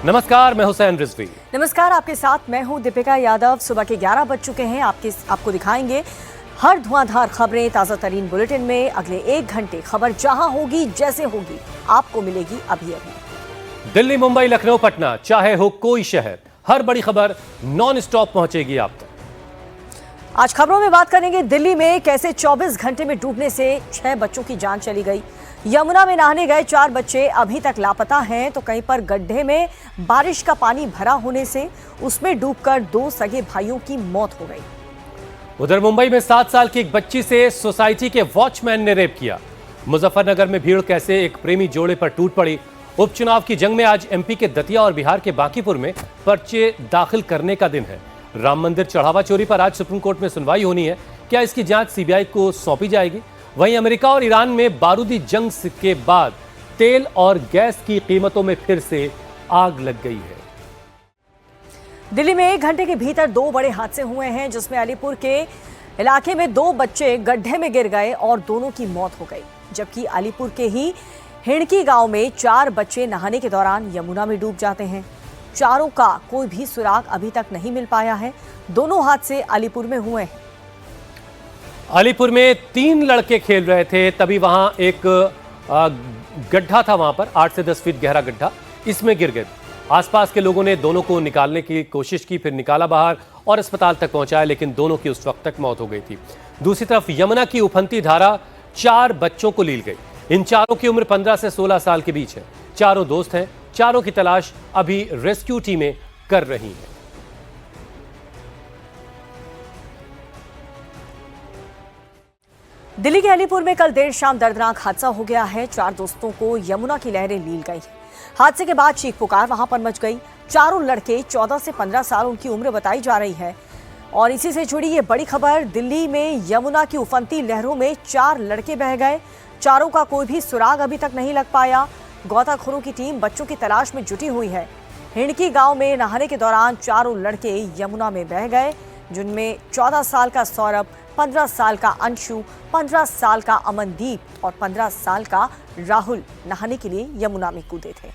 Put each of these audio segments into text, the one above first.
नमस्कार, मैं हुसैन रिजवी। नमस्कार, आपके साथ मैं हूं दीपिका यादव। सुबह के 11 बज चुके हैं। आपको दिखाएंगे हर धुआंधार खबरें ताज़ा तरीन बुलेटिन में। अगले 1 घंटे खबर जहां होगी जैसे होगी आपको मिलेगी अभी अभी। दिल्ली, मुंबई, लखनऊ, पटना, चाहे हो कोई शहर, हर बड़ी खबर नॉन स्टॉप पहुंचेगी आप तक। आज खबरों में बात करेंगे दिल्ली में कैसे 24 घंटे में डूबने से 6 बच्चों की जान चली गई। यमुना में नहाने गए 4 बच्चे अभी तक लापता हैं, तो कहीं पर गड्ढे में बारिश का पानी भरा होने से उसमें डूबकर 2 सगे भाइयों की मौत हो गई। उधर मुंबई में 7 साल की एक बच्ची से सोसाइटी के वॉचमैन ने रेप किया। मुजफ्फरनगर में भीड़ कैसे एक प्रेमी जोड़े पर टूट पड़ी। उपचुनाव की जंग में आज एमपी के दतिया और बिहार के बांकीपुर में पर्चे दाखिल करने का दिन है। राम मंदिर चढ़ावा चोरी पर आज सुप्रीम कोर्ट में सुनवाई होनी है। क्या इसकी जांच सीबीआई को सौंपी जाएगी? वहीं अमेरिका और ईरान में बारूदी जंग के बाद तेल और गैस की कीमतों में फिर से आग लग गई है। दिल्ली में 1 घंटे के भीतर 2 बड़े हादसे हुए हैं, जिसमें अलीपुर के इलाके में 2 बच्चे गड्ढे में गिर गए और दोनों की मौत हो गई, जबकि अलीपुर के ही हिणकी गांव में 4 बच्चे नहाने के दौरान यमुना में डूब जाते हैं। चारों का कोई भी सुराग अभी तक नहीं मिल पाया है। दोनों हादसे अलीपुर में हुए हैं। अलीपुर में 3 लड़के खेल रहे थे, तभी वहां एक गड्ढा था, वहां पर 8 से 10 फीट गहरा गड्ढा, इसमें गिर गए। आसपास के लोगों ने दोनों को निकालने की कोशिश की, फिर निकाला बाहर और अस्पताल तक पहुंचाया, लेकिन दोनों की उस वक्त तक मौत हो गई थी। दूसरी तरफ यमुना की उफनती धारा 4 बच्चों को लील गई। इन चारों की उम्र 15 से 16 साल के बीच है। चारों दोस्त हैं। चारों की तलाश अभी रेस्क्यू टीमें कर रही हैं। दिल्ली के अलीपुर में कल देर शाम दर्दनाक हादसा हो गया है। 4 दोस्तों को यमुना की लहरें लील गई है। हादसे के बाद चीख पुकार वहां पर मच गई। चारों लड़के 14 से 15 साल उनकी उम्र बताई जा रही है। और इसी से जुड़ी ये बड़ी खबर, दिल्ली में यमुना की उफनती लहरों में 4 लड़के बह गए। चारों का कोई भी सुराग अभी तक नहीं लग पाया। गोताखोरों की टीम बच्चों की तलाश में जुटी हुई है। हिणकी गांव में नहाने के दौरान चारों लड़के यमुना में बह गए, जिनमें 14 साल का सौरभ, 15 साल का अंशु, 15 साल का अमनदीप और 15 साल का राहुल नहाने के लिए यमुना में कूदे थे।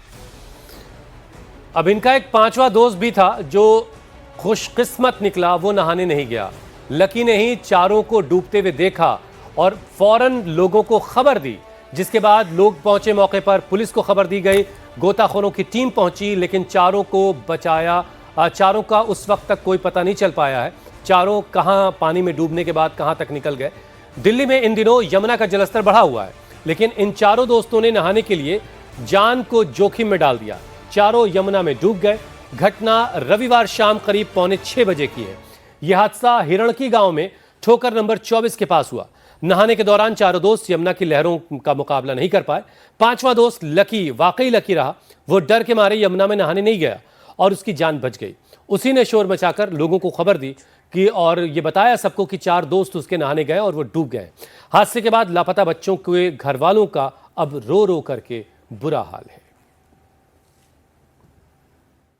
अब इनका एक 5वां दोस्त भी था जो खुशकिस्मत निकला, वो नहाने नहीं गया। लकी ने ही चारों को डूबते हुए देखा और फौरन लोगों को खबर दी, जिसके बाद लोग पहुंचे मौके पर, पुलिस को खबर दी गई, गोताखोरों की टीम पहुंची, लेकिन चारों को बचाया। चारों का उस वक्त तक कोई पता नहीं चल पाया है। चारों कहां पानी में डूबने के बाद कहां तक निकल गए। दिल्ली में इन दिनों यमुना का जलस्तर बढ़ा हुआ है, लेकिन इन चारों दोस्तों ने नहाने के लिए जान को जोखिम में डाल दिया। चारों यमुना में डूब गए। घटना रविवार शाम करीब 5:45 बजे की है। यह हादसा हिरणकी गांव में ठोकर नंबर 24 के पास हुआ। नहाने के दौरान चारों दोस्त यमुना की लहरों का मुकाबला नहीं कर पाए। 5वां दोस्त लकी वाकई लकी रहा। वो डर के मारे यमुना में नहाने नहीं गया और उसकी जान बच गई। उसी ने शोर मचाकर लोगों को खबर दी कि और ये बताया सबको कि 4 दोस्त उसके नहाने गए और वो डूब गए। हादसे के बाद लापता बच्चों के घर वालों का अब रो रो करके बुरा हाल है।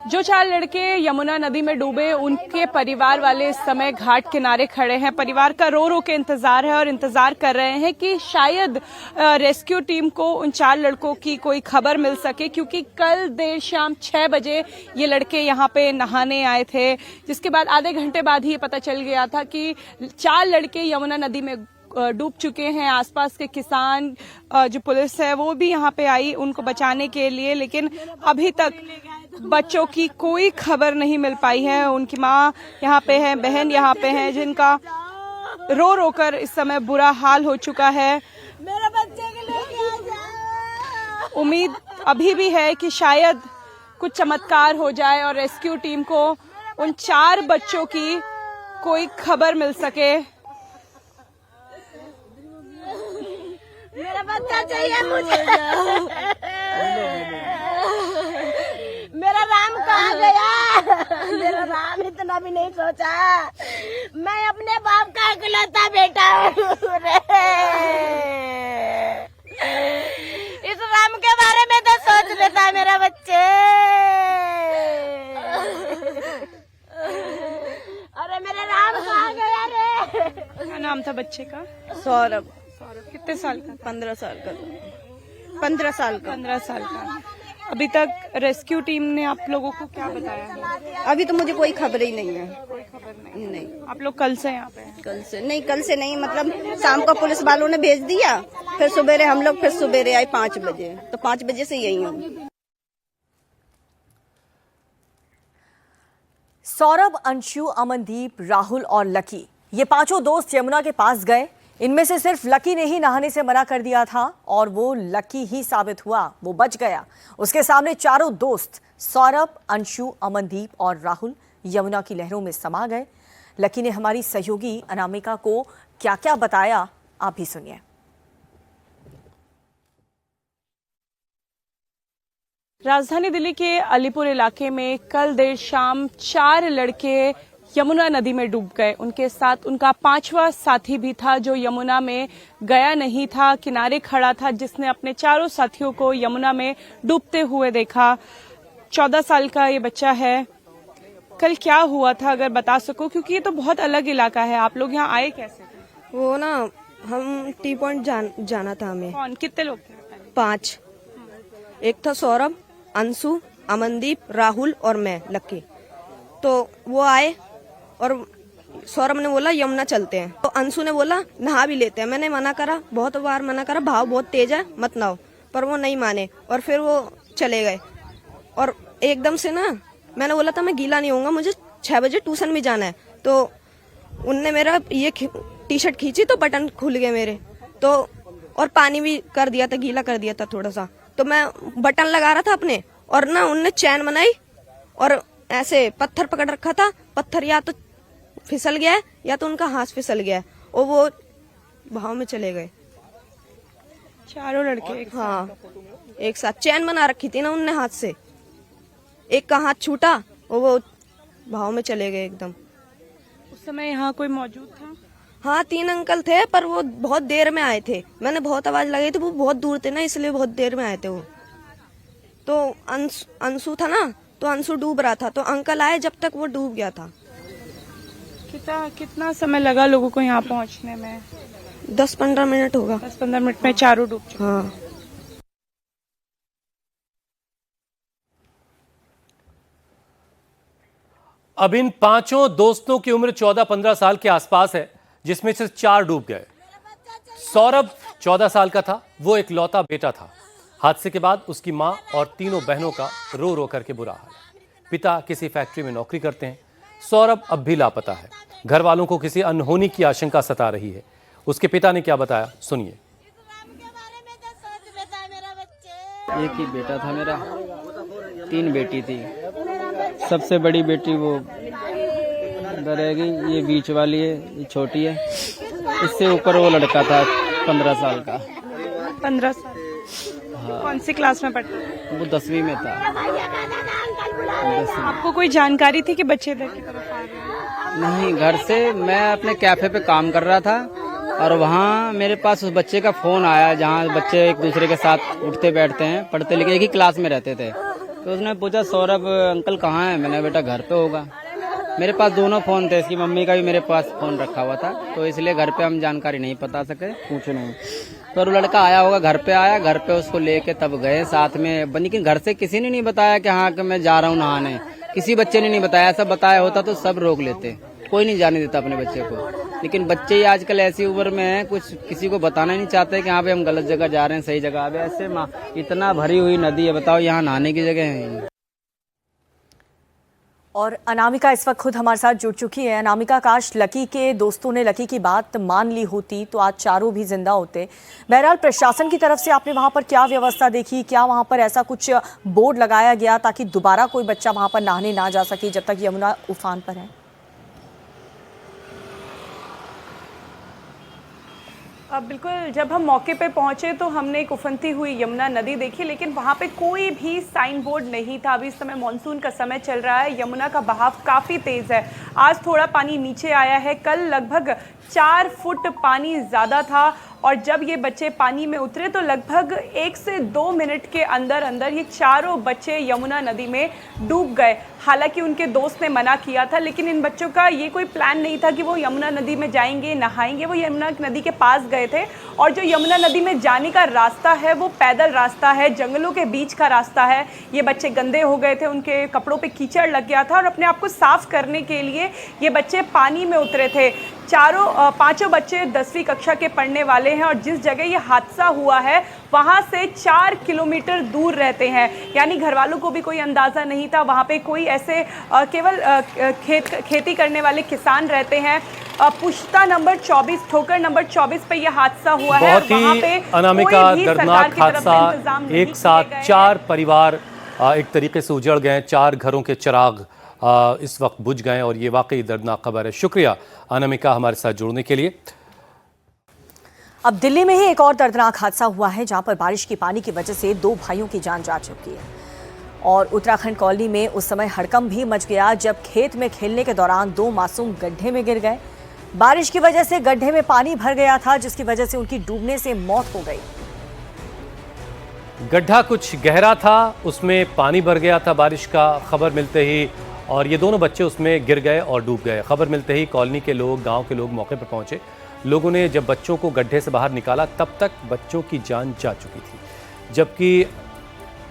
जो 4 लड़के यमुना नदी में डूबे, उनके परिवार वाले इस समय घाट किनारे खड़े हैं। परिवार का रो रो के इंतजार है और इंतजार कर रहे हैं कि शायद रेस्क्यू टीम को उन 4 लड़कों की कोई खबर मिल सके, क्योंकि कल देर शाम 6 बजे ये लड़के यहाँ पे नहाने आए थे, जिसके बाद आधे घंटे बाद ही पता चल गया था कि 4 लड़के यमुना नदी में डूब चुके हैं। आसपास के किसान, जो पुलिस है, वो भी यहाँ पे आई उनको बचाने के लिए, लेकिन अभी तक बच्चों की कोई खबर नहीं मिल पाई है। उनकी माँ यहाँ पे है, बहन यहाँ पे है, जिनका रो रो कर इस समय बुरा हाल हो चुका है। मेरे बच्चे के लेके आ जा। उम्मीद अभी भी है कि शायद कुछ चमत्कार हो जाए और रेस्क्यू टीम को उन 4 बच्चों की कोई खबर मिल सके। मेरा बच्चा चाहिए मुझे। मेरा राम कहाँ गया? मेरा राम इतना भी नहीं सोचा। मैं अपने बाप का इकलौता बेटा हूँ। इस राम के बारे में तो सोच लेता मेरा बच्चे। अरे मेरा राम कहाँ गया रे? क्या नाम था बच्चे का? सौरभ। कितने साल का? 15 साल का। 15 साल का। 15 साल का। अभी तक रेस्क्यू टीम ने आप लोगों को क्या बताया है? अभी तो मुझे कोई खबर ही नहीं है। कोई खबर नहीं। नहीं, आप लोग कल से यहाँ पे हैं? कल से नहीं, मतलब शाम को पुलिस वालों ने भेज दिया, फिर सवेरे हम लोग फिर सवेरे आए 5 बजे, तो 5 बजे से यही हूँ। सौरभ, अंशु, अमनदीप, राहुल और लकी, ये पांचों दोस्त यमुना के पास गए। इनमें से सिर्फ लकी ने ही नहाने से मना कर दिया था और वो लकी ही साबित हुआ, वो बच गया। उसके सामने चारों दोस्त सौरभ, अंशु, अमनदीप और राहुल यमुना की लहरों में समा गए। लकी ने हमारी सहयोगी अनामिका को क्या क्या बताया, आप भी सुनिए। राजधानी दिल्ली के अलीपुर इलाके में कल देर शाम 4 लड़के यमुना नदी में डूब गए। उनके साथ उनका 5वां साथी भी था जो यमुना में गया नहीं था, किनारे खड़ा था, जिसने अपने चारों साथियों को यमुना में डूबते हुए देखा। 14 साल का ये बच्चा है। कल क्या हुआ था अगर बता सको, क्योंकि ये तो बहुत अलग इलाका है। आप लोग यहाँ आए कैसे थे? वो ना, हम टी पॉइंट जाना था हमें। कौन, कितने लोग थे? 5। एक था सौरभ, अंशु, अमनदीप, राहुल और मैं लकी। तो वो आए और सौरभ ने बोला यमुना चलते हैं, तो अंशु ने बोला नहा भी लेते हैं। मैंने मना करा, बहुत बार मना करा, भाव बहुत तेज है मत नहाओ, पर वो नहीं माने और फिर वो चले गए। और एकदम से ना, मैंने बोला था मैं गीला नहीं होऊंगा, मुझे 6 बजे ट्यूशन भी जाना है, तो उनने मेरा ये टी शर्ट खींची तो बटन खुल गए मेरे, तो और पानी भी कर दिया था, गीला कर दिया था थोड़ा सा। तो मैं बटन लगा रहा था अपने, और ना उनने चैन बनाई और ऐसे पत्थर पकड़ रखा था। पत्थर या तो फिसल गया है या तो उनका हाथ फिसल गया है और वो भाव में चले गए। चारों लड़के? हाँ, एक साथ चैन बना रखी थी ना उनने हाथ से, एक का हाथ छूटा और वो भाव में चले गए एकदम। उस समय यहाँ कोई मौजूद था? हाँ, 3 अंकल थे, पर वो बहुत देर में आए थे। मैंने बहुत आवाज लगाई थी, वो बहुत दूर थे ना, इसलिए बहुत देर में आए थे वो। तो अंशु था ना, तो अंशु डूब रहा था, तो अंकल आए जब तक वो डूब गया था। कितना समय लगा लोगों को यहाँ पहुँचने में? 10-15 मिनट होगा। 10-15 मिनट में चारों डूब चुके। हाँ। अब इन पांचों दोस्तों की उम्र 14-15 साल के आसपास है, जिसमें से 4 डूब गए। सौरभ 14 साल का था, वो एक लौता बेटा था। हादसे के बाद उसकी मां और तीनों बहनों का रो रो करके बुरा हाल है। पिता किसी फैक्ट्री में नौकरी करते हैं। सौरभ अब भी लापता है। घर वालों को किसी अनहोनी की आशंका सता रही है। उसके पिता ने क्या बताया, सुनिए। एक ही बेटा था मेरा, 3 बेटी थी। सबसे बड़ी बेटी वो रहेगी, ये बीच वाली है, ये छोटी है। इससे ऊपर वो लड़का था 15 साल का। 15 साल? हाँ। कौन सी क्लास में पढ़ता था? वो 10वीं में था। आपको कोई जानकारी थी कि बच्चे इधर की तरफ आ रहे हैं? नहीं, घर से मैं अपने कैफे पे काम कर रहा था और वहाँ मेरे पास उस बच्चे का फोन आया, जहाँ बच्चे एक दूसरे के साथ उठते बैठते हैं, पढ़ते लिखे, एक ही क्लास में रहते थे। तो उसने पूछा सौरभ अंकल कहाँ है? मैंने बेटा घर पे होगा। मेरे पास दोनों फोन थे, इसकी मम्मी का भी मेरे पास फोन रखा हुआ था, तो इसलिए घर पे हम जानकारी नहीं बता सके, पूछे नहीं। पर वो लड़का आया होगा, घर पे आया, घर पे उसको लेके तब गए साथ में। लेकिन घर से किसी ने नहीं बताया कि हाँ कि मैं जा रहा हूँ नहाने, किसी बच्चे ने नहीं बताया। सब बताया होता तो सब रोक लेते, कोई नहीं जाने देता अपने बच्चे को। लेकिन बच्चे ही आजकल ऐसी उम्र में हैं, कुछ किसी को बताना ही नहीं चाहते कि हाँ भाई हम गलत जगह जा रहे हैं, सही जगह। अब ऐसे इतना भरी हुई नदी है, बताओ यहाँ नहाने की जगह है। और अनामिका इस वक्त खुद हमारे साथ जुड़ चुकी है। अनामिका, काश लकी के दोस्तों ने लकी की बात मान ली होती तो आज चारों भी जिंदा होते। बहरहाल प्रशासन की तरफ से आपने वहां पर क्या व्यवस्था देखी? क्या वहां पर ऐसा कुछ बोर्ड लगाया गया ताकि दोबारा कोई बच्चा वहां पर नहाने ना जा सके जब तक यमुना उफान पर है? बिल्कुल, जब हम मौके पे पहुंचे तो हमने एक उफनती हुई यमुना नदी देखी, लेकिन वहां पे कोई भी साइन बोर्ड नहीं था। अभी इस समय मानसून का समय चल रहा है, यमुना का बहाव काफ़ी तेज़ है। आज थोड़ा पानी नीचे आया है, कल लगभग 4 फुट पानी ज़्यादा था और जब ये बच्चे पानी में उतरे तो लगभग 1 से 2 मिनट के अंदर अंदर ये चारों बच्चे यमुना नदी में डूब गए। हालांकि उनके दोस्त ने मना किया था, लेकिन इन बच्चों का ये कोई प्लान नहीं था कि वो यमुना नदी में जाएंगे, नहाएंगे। वो यमुना नदी के पास गए थे और जो यमुना नदी में जाने का रास्ता है वो पैदल रास्ता है, जंगलों के बीच का रास्ता है। ये बच्चे गंदे हो गए थे, उनके कपड़ों पे कीचड़ लग गया था और अपने आप को साफ करने के लिए ये बच्चे पानी में उतरे थे। पांचों बच्चे 10वीं कक्षा के पढ़ने वाले हैं और जिस जगह ये हादसा हुआ है वहाँ से 4 किलोमीटर दूर रहते हैं, यानी घर वालों को भी कोई अंदाज़ा नहीं था। वहाँ पे कोई ऐसे केवल खेती करने वाले किसान रहते हैं। पुश्ता नंबर 24, ठोकर नंबर 24 पे यह हादसा हुआ है। बहुत ही अनामिका दर्दनाक हादसा। एक साथ 4 परिवार एक तरीके से उजड़ गए, 4 घरों के चिराग इस वक्त बुझ गए और ये वाकई दर्दनाक खबर है। शुक्रिया अनामिका हमारे साथ जुड़ने के लिए। अब दिल्ली में ही एक और दर्दनाक हादसा हुआ है जहां पर बारिश की पानी की वजह से 2 भाइयों की जान जा चुकी है और उत्तराखंड कॉलोनी में उस समय हड़कंप भी मच गया जब खेत में खेलने के दौरान 2 मासूम गड्ढे में गिर गए। बारिश की वजह से गड्ढे में पानी भर गया था जिसकी वजह से उनकी डूबने से मौत हो गई। गड्ढा कुछ गहरा था, उसमें पानी भर गया था बारिश का खबर मिलते ही, और ये दोनों बच्चे उसमें गिर गए और डूब गए। खबर मिलते ही कॉलोनी के लोग, गांव के लोग मौके पर पहुंचे। लोगों ने जब बच्चों को गड्ढे से बाहर निकाला तब तक बच्चों की जान जा चुकी थी, जबकि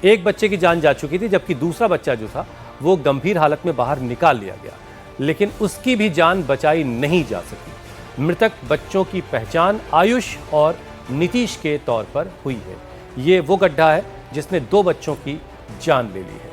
एक बच्चे की जान जा चुकी थी, जबकि दूसरा बच्चा जो था वो गंभीर हालत में बाहर निकाल लिया गया, लेकिन उसकी भी जान बचाई नहीं जा सकी। मृतक बच्चों की पहचान आयुष और नीतीश के तौर पर हुई है। ये वो गड्ढा है जिसने 2 बच्चों की जान ले ली है।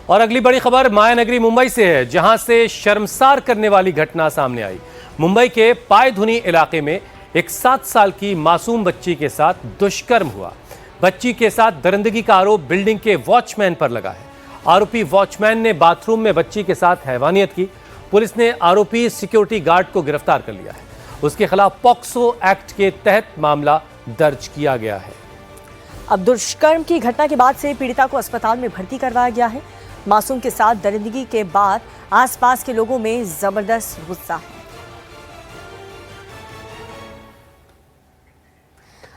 और अगली बड़ी खबर मायानगरी मुंबई से है, जहां से शर्मसार करने वाली घटना सामने आई। मुंबई के पायधुनी इलाके में एक 7 साल की मासूम बच्ची के साथ दुष्कर्म हुआ। बच्ची के साथ दरिंदगी का आरोप बिल्डिंग के वॉचमैन पर लगा है। आरोपी वॉचमैन ने बाथरूम में बच्ची के साथ हैवानियत की। पुलिस ने आरोपी सिक्योरिटी गार्ड को गिरफ्तार कर लिया है। उसके खिलाफ पॉक्सो एक्ट के तहत मामला दर्ज किया गया है। अब दुष्कर्म की घटना के बाद से पीड़िता को अस्पताल में भर्ती करवाया गया है। मासूम के साथ दरिंदगी के बाद आसपास के लोगों में जबरदस्त गुस्सा है।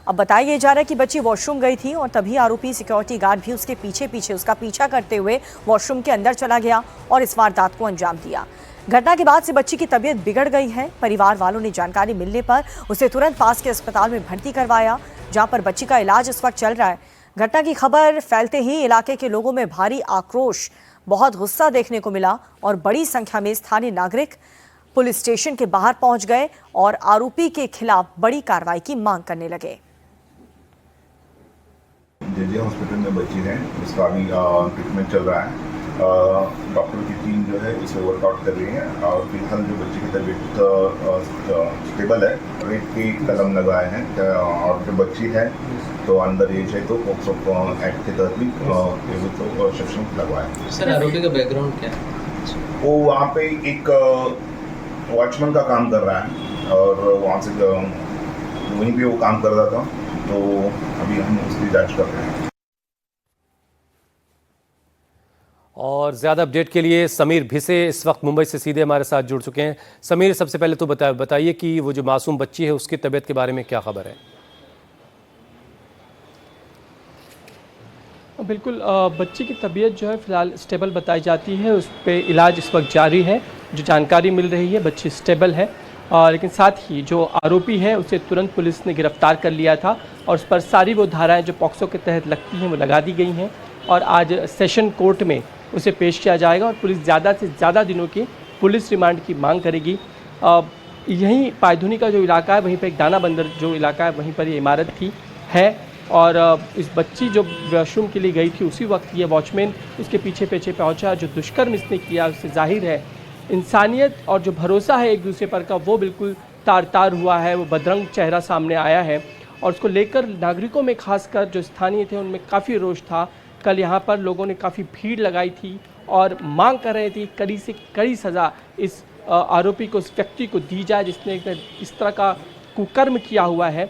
अब बताया जा रहा है कि बच्ची वॉशरूम गई थी और तभी आरोपी सिक्योरिटी गार्ड भी उसके पीछे उसका पीछा करते हुए वॉशरूम के अंदर चला गया और इस वारदात को अंजाम दिया। घटना के बाद से बच्ची की तबीयत बिगड़ गई है। परिवार वालों ने जानकारी मिलने पर उसे तुरंत पास के अस्पताल में भर्ती करवाया, जहां पर बच्ची का इलाज इस वक्त चल रहा है। घटना की खबर फैलते ही इलाके के लोगों में भारी आक्रोश, बहुत गुस्सा देखने को मिला और बड़ी संख्या में स्थानीय नागरिक पुलिस स्टेशन के बाहर पहुंच गए और आरोपी के खिलाफ बड़ी कार्रवाई की मांग करने लगे। जेजे हॉस्पिटल में बच्ची है, इसका अभी ट्रीटमेंट चल रहा है। डॉक्टर की टीम जो है इसे वर्कआउट कर रही है और फिलहाल जो बच्ची की तबीयत स्टेबल है। रेप की कलम लगाए हैं और जो बच्ची है तो अंडर एज है तो पॉक्सो एक्ट के तहत भी तो सेक्शन लगवाया है। सर आरोपी का बैकग्राउंड क्या है? वो वहाँ पे एक वॉचमैन का काम कर रहा है और वहाँ से वहीं पे वो काम कर रहा था, तो अभी हम उसकी जांच कर रहे हैं। और ज़्यादा अपडेट के लिए समीर भिसे इस वक्त मुंबई से सीधे हमारे साथ जुड़ चुके हैं। समीर, सबसे पहले तो बताइए कि वो जो मासूम बच्ची है उसकी तबीयत के बारे में क्या खबर है? बिल्कुल, बच्ची की तबीयत जो है फ़िलहाल स्टेबल बताई जाती है, उस पर इलाज इस वक्त जारी है। जो जानकारी मिल रही है बच्ची स्टेबल है, लेकिन साथ ही जो आरोपी है उसे तुरंत पुलिस ने गिरफ्तार कर लिया था और उस पर सारी वो धाराएं जो पॉक्सो के तहत लगती हैं वो लगा दी गई हैं और आज सेशन कोर्ट में उसे पेश किया जाएगा और पुलिस ज़्यादा से ज़्यादा दिनों की पुलिस रिमांड की मांग करेगी। यहीं पायधुनी का जो इलाका है वहीं पर एक दाना बंदर जो इलाका है वहीं पर ये इमारत थी है और इस बच्ची जो वॉशरूम के लिए गई थी उसी वक्त ये वॉचमैन उसके पीछे पहुंचा। जो दुष्कर्म इसने किया उससे जाहिर है इंसानियत और जो भरोसा है एक दूसरे पर का वो बिल्कुल तार तार हुआ है, वो बदरंग चेहरा सामने आया है और उसको लेकर नागरिकों में खासकर जो स्थानीय थे उनमें काफ़ी रोष था। कल यहाँ पर लोगों ने काफ़ी भीड़ लगाई थी और मांग कर रहे थे कड़ी से कड़ी सज़ा इस आरोपी को, उस व्यक्ति को दी जाए जिसने इस तरह का कुकर्म किया हुआ है।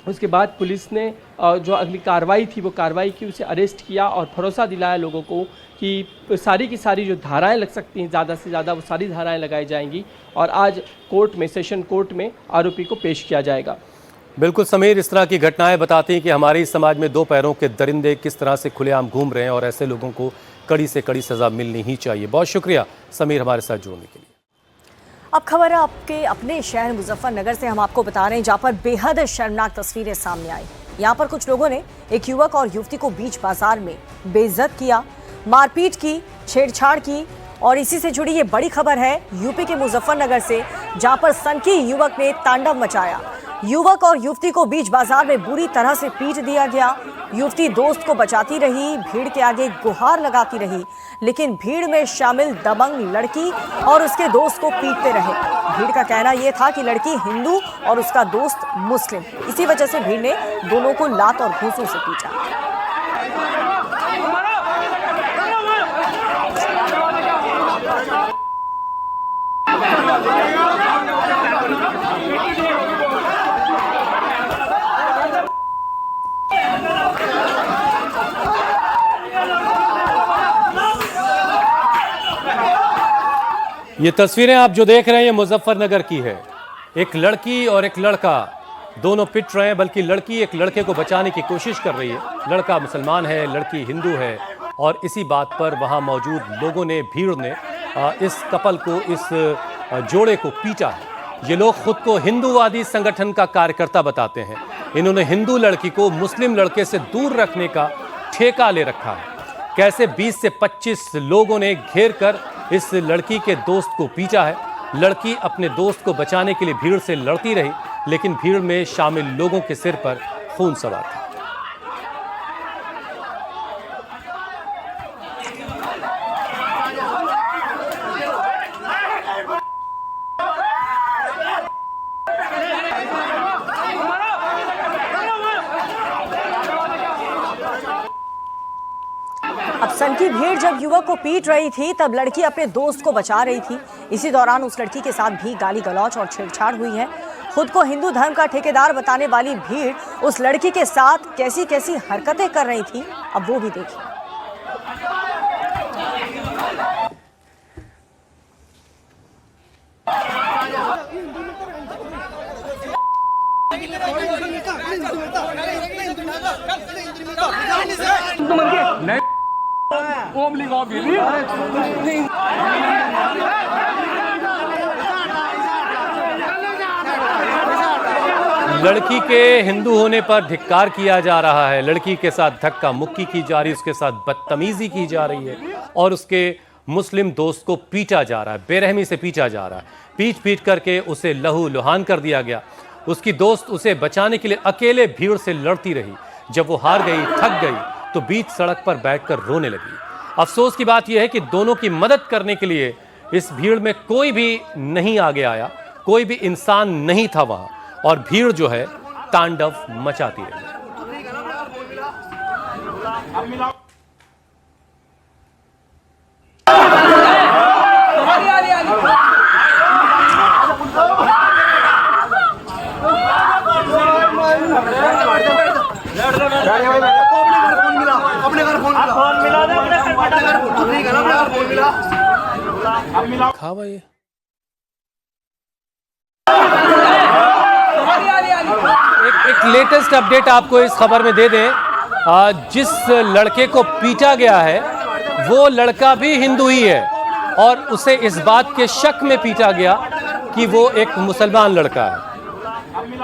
उसके बाद पुलिस ने जो अगली कार्रवाई थी वो कार्रवाई की, उसे अरेस्ट किया और भरोसा दिलाया लोगों को कि सारी की सारी जो धाराएं लग सकती हैं, ज़्यादा से ज़्यादा वो सारी धाराएं लगाई जाएंगी और आज कोर्ट में, सेशन कोर्ट में आरोपी को पेश किया जाएगा। बिल्कुल समीर, इस तरह की घटनाएं बताती हैं कि हमारे इस समाज में दो पैरों के दरिंदे किस तरह से खुलेआम घूम रहे हैं और ऐसे लोगों को कड़ी से कड़ी सज़ा मिलनी ही चाहिए। बहुत शुक्रिया समीर हमारे साथ जुड़ने के लिए। अब खबर है आपके अपने शहर मुजफ्फरनगर से। हम आपको बता रहे हैं जहां पर बेहद शर्मनाक तस्वीरें सामने आई। यहां पर कुछ लोगों ने एक युवक और युवती को बीच बाजार में बेइज्जत किया, मारपीट की, छेड़छाड़ की और इसी से जुड़ी ये बड़ी खबर है यूपी के मुजफ्फरनगर से, जहां पर सनकी युवक ने तांडव मचाया। युवक और युवती को बीच बाजार में बुरी तरह से पीट दिया गया। युवती दोस्त को बचाती रही, भीड़ के आगे गुहार लगाती रही, लेकिन भीड़ में शामिल दबंग लड़की और उसके दोस्त को पीटते रहे। भीड़ का कहना यह था कि लड़की हिंदू और उसका दोस्त मुस्लिम, इसी वजह से भीड़ ने दोनों को लात और घूंसों से पीटा। ये तस्वीरें आप जो देख रहे हैं ये मुजफ्फरनगर की है। एक लड़की और एक लड़का दोनों पिट रहे हैं, बल्कि लड़की एक लड़के को बचाने की कोशिश कर रही है। लड़का मुसलमान है, लड़की हिंदू है और इसी बात पर वहां मौजूद लोगों ने, भीड़ ने इस कपल को, इस जोड़े को पीटा है। ये लोग खुद को हिंदूवादी संगठन का कार्यकर्ता बताते हैं। इन्होंने हिंदू लड़की को मुस्लिम लड़के से दूर रखने का ठेका ले रखा है। कैसे 20 से 25 लोगों ने घेर कर इस लड़की के दोस्त को पीटा है। लड़की अपने दोस्त को बचाने के लिए भीड़ से लड़ती रही, लेकिन भीड़ में शामिल लोगों के सिर पर खून सवार था। अब सनकी भीड़ जब युवक को पीट रही थी तब लड़की अपने दोस्त को बचा रही थी। इसी दौरान उस लड़की के साथ भी गाली गलौज और छेड़छाड़ हुई है। खुद को हिंदू धर्म का ठेकेदार बताने वाली भीड़ उस लड़की के साथ कैसी कैसी हरकतें कर रही थी, अब वो भी देखिए। लड़की के हिंदू होने पर धिक्कार किया जा रहा है, लड़की के साथ धक्का मुक्की की जा रही है, उसके साथ बदतमीजी की जा रही है और उसके मुस्लिम दोस्त को पीटा जा रहा है, बेरहमी से पीटा जा रहा है। पीट पीट करके उसे लहू लुहान कर दिया गया। उसकी दोस्त उसे बचाने के लिए अकेले भीड़ से लड़ती रही। जब वो हार गई, थक गई, तो बीच सड़क पर बैठकर रोने लगी। अफसोस की बात यह है कि दोनों की मदद करने के लिए इस भीड़ में कोई भी नहीं आगे आया, कोई भी इंसान नहीं था वहां और भीड़ जो है तांडव मचाती रही। एक लेटेस्ट अपडेट आपको इस खबर में दे दें। जिस लड़के को पीटा गया है वो लड़का भी हिंदू ही है और उसे इस बात के शक में पीटा गया कि वो एक मुसलमान लड़का है।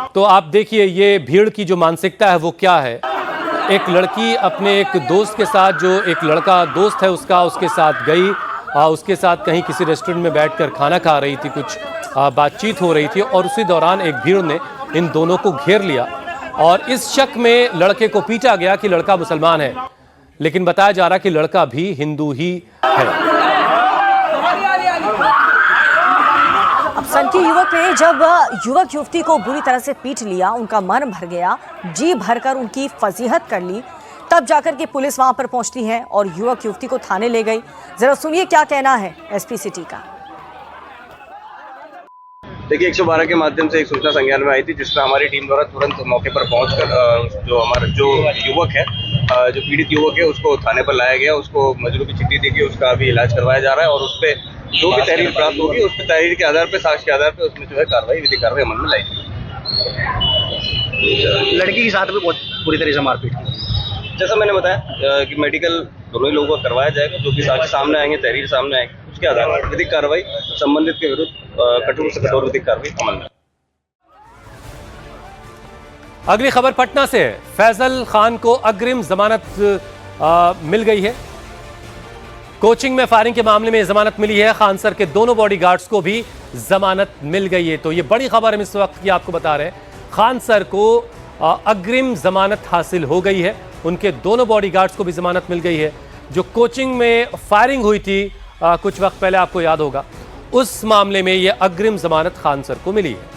तो आप देखिए ये भीड़ की जो मानसिकता है वो क्या है। एक लड़की अपने एक दोस्त के साथ, जो एक लड़का दोस्त है उसका, उसके साथ गई, उसके साथ कहीं किसी रेस्टोरेंट में बैठकर खाना खा रही थी, कुछ बातचीत हो रही थी और उसी दौरान एक भीड़ ने इन दोनों को घेर लिया और इस शक में लड़के को पीटा गया कि लड़का मुसलमान है, लेकिन बताया जा रहा कि लड़का भी हिंदू ही है। अब सनकी युवक ने जब युवक युवती को बुरी तरह से पीट लिया, उनका मन भर गया, जी भरकर उनकी फजीहत कर ली, तब जाकर के पुलिस वहां पर पहुंचती है और युवक युवती को थाने ले गई। जरा सुनिए क्या कहना है एसपी सिटी का। देखिए 112 के माध्यम से एक सूचना संज्ञान में आई थी, जिसमें हमारी टीम द्वारा तुरंत मौके पर पहुंचकर जो युवक है, जो पीड़ित युवक है, उसको थाने पर लाया गया, उसको मजदूर की चिट्ठी दी गई, उसका अभी इलाज करवाया जा रहा है और उस पर जो भी तहरीर प्राप्त होगी उस पर तहरीर के आधार पर, साक्ष्य के आधार पर उसमें जो है कार्रवाई, विधिक कार्रवाई अमल में लाई गई। लड़की के साथ भी बहुत पूरी तरह से मारपीट की। जैसा मैंने बताया कि मेडिकल दोनों ही लोगों को करवाया जाएगा, जो भी साक्ष्य सामने आएंगे, तहरीर सामने आएंगे, उसके आधार पर विधिक कार्रवाई संबंधित के विरुद्ध कठोर से कठोर विधिक कार्रवाई अमल में। अगली खबर पटना से है। फैजल खान को अग्रिम जमानत मिल गई है। कोचिंग में फायरिंग के मामले में जमानत मिली है। खान सर के दोनों बॉडीगार्ड्स को भी जमानत मिल गई है। तो ये बड़ी खबर हम इस वक्त की आपको बता रहे हैं। खान सर को अग्रिम जमानत हासिल हो गई है। उनके दोनों बॉडीगार्ड्स को भी जमानत मिल गई है। जो कोचिंग में फायरिंग हुई थी कुछ वक्त पहले, आपको याद होगा, उस मामले में यह अग्रिम जमानत खान सर को मिली है।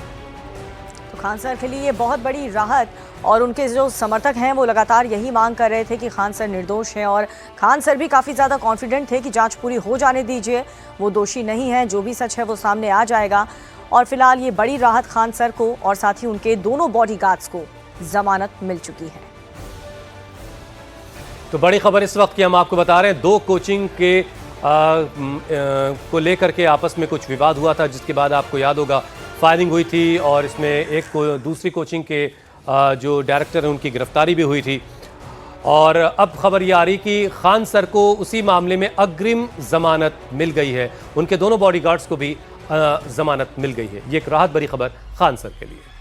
तो खान सर के लिए ये बहुत बड़ी राहत, और उनके जो समर्थक हैं वो लगातार यही मांग कर रहे थे कि खान सर निर्दोष हैं, और खान सर भी काफ़ी ज़्यादा कॉन्फिडेंट थे कि जांच पूरी हो जाने दीजिए, वो दोषी नहीं है, जो भी सच है वो सामने आ जाएगा। और फिलहाल ये बड़ी राहत खान सर को और साथ ही उनके दोनों बॉडीगार्ड्स को जमानत मिल चुकी है। तो बड़ी खबर इस वक्त की हम आपको बता रहे हैं। दो कोचिंग के को लेकर के आपस में कुछ विवाद हुआ था, जिसके बाद आपको याद होगा फायरिंग हुई थी और इसमें एक दूसरी कोचिंग के जो डायरेक्टर हैं उनकी गिरफ्तारी भी हुई थी। और अब खबर ये आ रही कि खान सर को उसी मामले में अग्रिम जमानत मिल गई है। उनके दोनों बॉडीगार्ड्स को भी जमानत मिल गई है। ये एक राहत भरी खबर खान सर के लिए।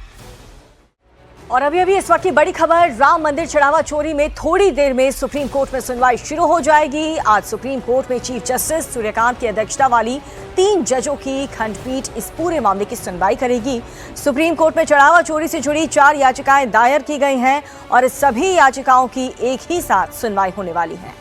और अभी इस वक्त की बड़ी खबर, राम मंदिर चढ़ावा चोरी में थोड़ी देर में सुप्रीम कोर्ट में सुनवाई शुरू हो जाएगी। आज सुप्रीम कोर्ट में चीफ जस्टिस सूर्यकांत की अध्यक्षता वाली 3 जजों की खंडपीठ इस पूरे मामले की सुनवाई करेगी। सुप्रीम कोर्ट में चढ़ावा चोरी से जुड़ी 4 याचिकाएं दायर की गई हैं और सभी याचिकाओं की एक ही साथ सुनवाई होने वाली है।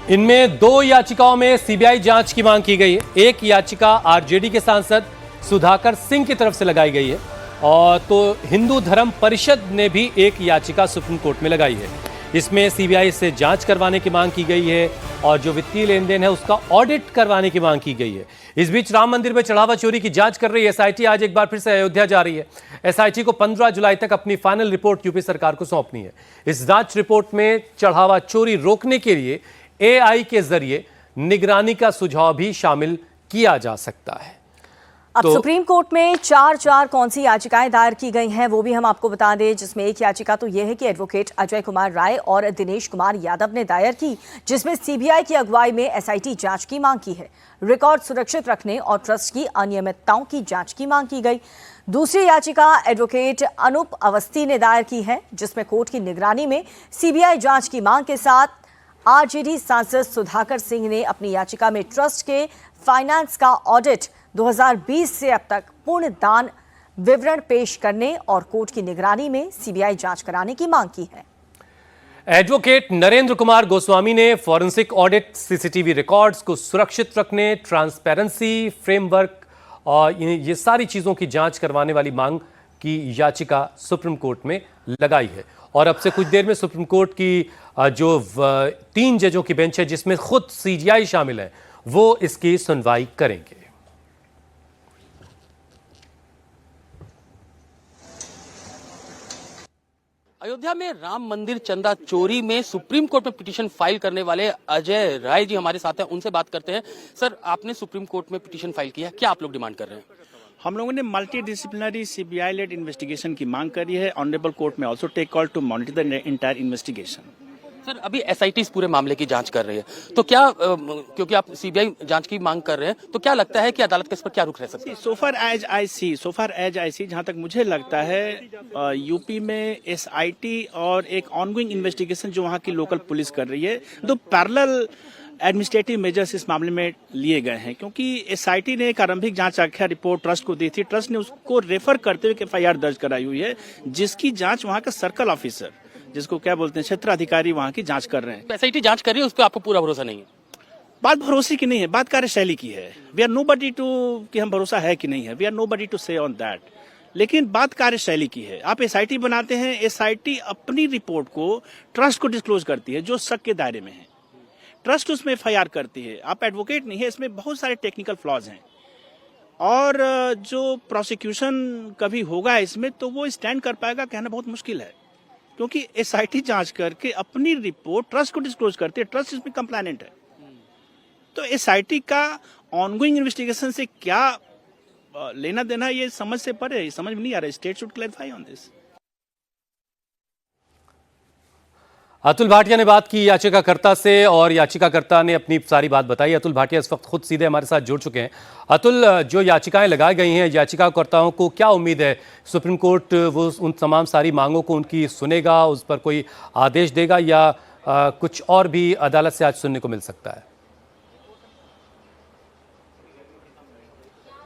इनमें 2 याचिकाओं में सीबीआई जांच की मांग की गई है। एक याचिका आरजेडी के सांसद सुधाकर सिंह की तरफ से लगाई गई है, और तो हिंदू धर्म परिषद ने भी एक याचिका सुप्रीम कोर्ट में लगाई है। इसमें सीबीआई से जांच करवाने की मांग की गई है और जो वित्तीय लेन देन है उसका ऑडिट करवाने की मांग की गई है। इस बीच राम मंदिर में चढ़ावा चोरी की जांच कर रही एसआईटी आज एक बार फिर से अयोध्या जा रही है। एसआईटी को 15 जुलाई तक अपनी फाइनल रिपोर्ट यूपी सरकार को सौंपनी है। इस जांच रिपोर्ट में चढ़ावा चोरी रोकने के लिए एआई के जरिए निगरानी का सुझाव भी शामिल किया जा सकता है। अब सुप्रीम कोर्ट में 4 कौन सी याचिकाएं दायर की गई हैं वो भी हम आपको बता दें, जिसमें एक याचिका तो यह है कि एडवोकेट अजय कुमार राय और दिनेश कुमार यादव ने दायर की, जिसमें सीबीआई की अगुवाई में एसआईटी जांच की मांग की है। रिकॉर्ड सुरक्षित रखने और ट्रस्ट की अनियमितताओं की जांच की मांग की गई। दूसरी याचिका एडवोकेट अनूप अवस्थी ने दायर की है, जिसमें कोर्ट की निगरानी में सीबीआई जांच की मांग के साथ आरजेडी सांसद सुधाकर सिंह ने अपनी याचिका में ट्रस्ट के फाइनेंस का ऑडिट 2020 से अब तक पूर्ण दान विवरण पेश करने और कोर्ट की निगरानी में सीबीआई जांच कराने की मांग की है। एडवोकेट नरेंद्र कुमार गोस्वामी ने फॉरेंसिक ऑडिट, सीसीटीवी रिकॉर्ड्स को सुरक्षित रखने, ट्रांसपेरेंसी फ्रेमवर्क और ये सारी चीजों की जांच करवाने वाली मांग की याचिका सुप्रीम कोर्ट में लगाई है। और अब से कुछ देर में सुप्रीम कोर्ट की जो 3 जजों की बेंच है, जिसमें खुद सीजीआई शामिल है, वो इसकी सुनवाई करेंगे। अयोध्या में राम मंदिर चंदा चोरी में सुप्रीम कोर्ट में पिटीशन फाइल करने वाले अजय राय जी हमारे साथ हैं, उनसे बात करते हैं। सर, आपने सुप्रीम कोर्ट में पिटीशन फाइल किया, क्या आप लोग डिमांड कर रहे हैं? हम लोगों ने multi disciplinary CBI led investigation की मांग करी है। ऑनरेबल कोर्ट में also take call to monitor the entire investigation. Sir, अभी एसआईटी इस पूरे मामले की जांच कर रही है, तो क्या क्योंकि आप सीबीआई जांच की मांग कर रहे हैं, तो क्या लगता है कि अदालत के इस पर क्या रुख रह सकती है? सो फार एज आई सी जहां तक मुझे लगता है यूपी में एसआईटी और एक ऑनगोइंग इन्वेस्टिगेशन जो वहां की लोकल पुलिस कर रही है, दो पैरेलल एडमिनिस्ट्रेटिव मेजर्स इस मामले में लिए गए हैं। क्योंकि एसआईटी ने एक आरंभिक जांच आख्या रिपोर्ट ट्रस्ट को दी थी, ट्रस्ट ने उसको रेफर करते हुए एफआईआर दर्ज कराई हुई है, जिसकी जांच वहां का सर्कल ऑफिसर, जिसको क्या बोलते हैं क्षेत्र अधिकारी, वहां की जांच कर रहे हैं। एसआईटी जांच कर रही है, उस पर आपको पूरा भरोसा नहीं है? बात भरोसे की नहीं है, बात कार्यशैली की है। वी आर नोबडी टू कि हम भरोसा है कि नहीं है, वी आर नोबडी टू से ऑन दैट, लेकिन बात कार्यशैली की है। आप एसआईटी बनाते हैं, एसआईटी अपनी रिपोर्ट को ट्रस्ट को डिस्क्लोज करती है जो शक के दायरे में है, ट्रस्ट उसमें एफआईआर करती है। आप एडवोकेट नहीं है, इसमें बहुत सारे टेक्निकल फ्लॉज हैं। और जो प्रोसिक्यूशन कभी होगा इसमें तो वो स्टैंड कर पाएगा कहना बहुत मुश्किल है, क्योंकि एसआईटी जांच करके अपनी रिपोर्ट ट्रस्ट को डिस्क्लोज करती है, ट्रस्ट इसमें कंप्लायनेंट है। तो एसआईटी का ऑनगोइंग इन्वेस्टिगेशन से क्या लेना देना ये समझ से परे है, समझ में नहीं आ रहा। State should clarify on this. Atul Bhatia ने बात की याचिकाकर्ता से और याचिकाकर्ता ने अपनी सारी बात बताई। अतुल भाटिया इस वक्त खुद सीधे हमारे साथ जुड़ चुके हैं। अतुल, जो याचिकाएं लगाई गई हैं, याचिकाकर्ताओं को क्या उम्मीद है सुप्रीम कोर्ट वो उन तमाम सारी मांगों को उनकी सुनेगा, उस पर कोई आदेश देगा या कुछ और भी अदालत से आज सुनने को मिल सकता है?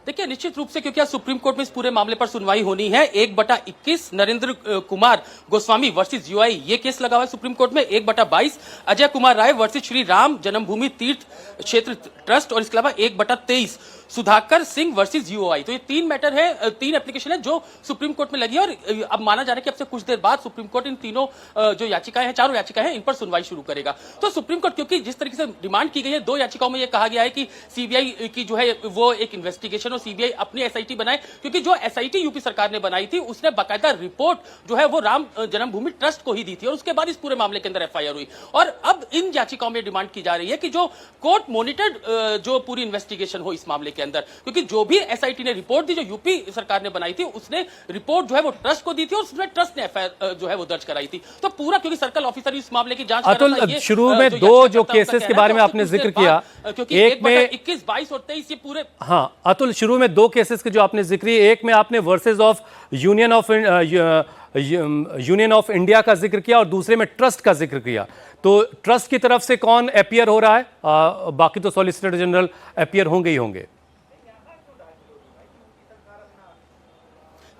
देखिए, निश्चित रूप से क्योंकि आज सुप्रीम कोर्ट में इस पूरे मामले पर सुनवाई होनी है। 1/21 नरेंद्र कुमार गोस्वामी वर्सेस यूआई ये केस लगा हुआ है सुप्रीम कोर्ट में। 1/22 अजय कुमार राय वर्सेस श्री राम जन्मभूमि तीर्थ क्षेत्र ट्रस्ट और इसके अलावा 1/23 सुधाकर सिंह वर्सेस यूआई। तो ये 3 मैटर है, 3 एप्लीकेशन है जो सुप्रीम कोर्ट में लगी है और अब माना जा रहा है कि अब से कुछ देर बाद सुप्रीम कोर्ट इन तीनों जो याचिकाएं हैं, 4 याचिकाएं हैं, इन पर सुनवाई शुरू करेगा। तो सुप्रीम कोर्ट क्योंकि जिस तरीके से डिमांड की गई है, 2 याचिकाओं में यह कहा गया है कि सीबीआई की जो है वो एक इन्वेस्टिगेशन और सीबीआई अपनी एसआईटी बनाए, क्योंकि जो एसआईटी यूपी सरकार ने बनाई थी उसने बाकायदा रिपोर्ट जो है वो राम जन्मभूमि ट्रस्ट को ही दी थी और उसके बाद इस पूरे मामले के अंदर एफआईआर हुई। और अब इन याचिकाओं में डिमांड की जा रही है कि जो कोर्ट मॉनिटर्ड जो पूरी इन्वेस्टिगेशन हो इस मामले के अंदर, क्योंकि जो भी एसआईटी ने रिपोर्ट दी जो यूपी सरकार ने बनाई थी उसने रिपोर्ट जो है वो ट्रस्ट को दी थी और उसमें ट्रस्ट ने एफआईआर जो है वो दर्ज कराई थी। तो पूरा क्योंकि सर्कल ऑफिसर इस मामले की जांच अतुल, शुरू में 2 जो केसेस के बारे में आपने जिक्र किया, एक में 21, 22 और 23 ये पूरे। हाँ अतुल, शुरू में 2 केसेस के जो आपने जिक्र किए, एक में आपने versus of union of India का जिक्र किया और दूसरे में ट्रस्ट का जिक्र किया। तो ट्रस्ट की तरफ से कौन अपीयर हो रहा है? बाकी तो सॉलिसिटर जनरल अपीयर होंगे ही होंगे।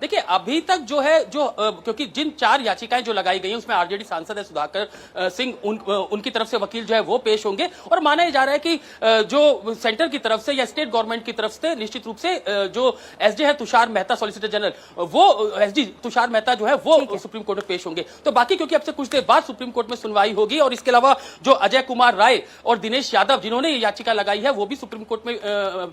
देखिए, अभी तक जो है क्योंकि जिन 4 याचिकाएं जो लगाई गई हैं उसमें आरजेडी सांसद है सुधाकर सिंह, उनकी तरफ से वकील जो है वो पेश होंगे और माना जा रहा है कि जो सेंटर की तरफ से या स्टेट गवर्नमेंट की तरफ से निश्चित रूप से जो एसजे है तुषार मेहता सॉलिसिटर जनरल, वो एसडी तुषार मेहता जो है वो सुप्रीम कोर्ट में पेश होंगे। तो बाकी क्योंकि अब से कुछ देर बाद सुप्रीम कोर्ट में सुनवाई होगी और इसके अलावा जो अजय कुमार राय और दिनेश यादव जिन्होंने ये याचिका लगाई है वो भी सुप्रीम कोर्ट में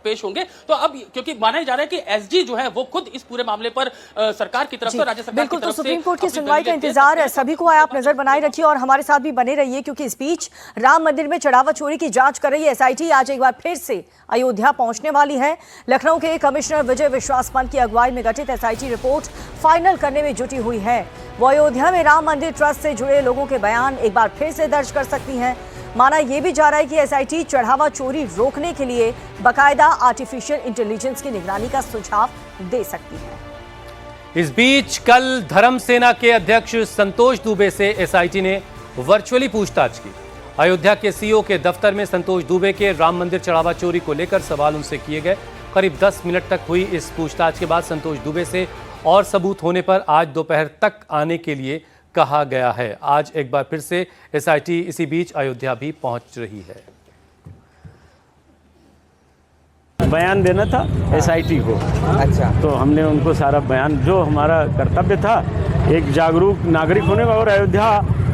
पेश होंगे। तो अब क्योंकि माना जा रहा है कि एसजी जो है वो खुद इस पूरे मामले पर सरकार की तरफ से, राज्य सरकार बिल्कुल, की तरफ तो सुप्रीम कोर्ट की से सुनवाई का इंतजार है सभी को है। आप नजर बनाए रखिए और हमारे साथ भी बने रहिए, क्योंकि इस बीच राम मंदिर में चढ़ावा चोरी की जांच कर रही है एसआईटी आज एक बार फिर से अयोध्या पहुंचने वाली है। लखनऊ के कमिश्नर विजय विश्वास पंत की अगुवाई में गठित एसआईटी रिपोर्ट फाइनल करने में जुटी हुई है। वो अयोध्या में राम मंदिर ट्रस्ट से जुड़े लोगों के बयान एक बार फिर से दर्ज कर सकती है। माना यह भी जा रहा है कि एसआईटी चढ़ावा चोरी रोकने के लिए बाकायदा आर्टिफिशियल इंटेलिजेंस की निगरानी का सुझाव दे सकती है। इस बीच कल धर्म सेना के अध्यक्ष संतोष दुबे से एसआईटी ने वर्चुअली पूछताछ की। अयोध्या के सीओ के दफ्तर में संतोष दुबे के राम मंदिर चढ़ावा चोरी को लेकर सवाल उनसे किए गए। करीब 10 मिनट तक हुई इस पूछताछ के बाद संतोष दुबे से और सबूत होने पर आज दोपहर तक आने के लिए कहा गया है। आज एक बार फिर से एसआईटी इसी बीच अयोध्या भी पहुंच रही है। बयान देना था एसआईटी को। अच्छा, तो हमने उनको सारा बयान, जो हमारा कर्तव्य था एक जागरूक नागरिक होने का और अयोध्या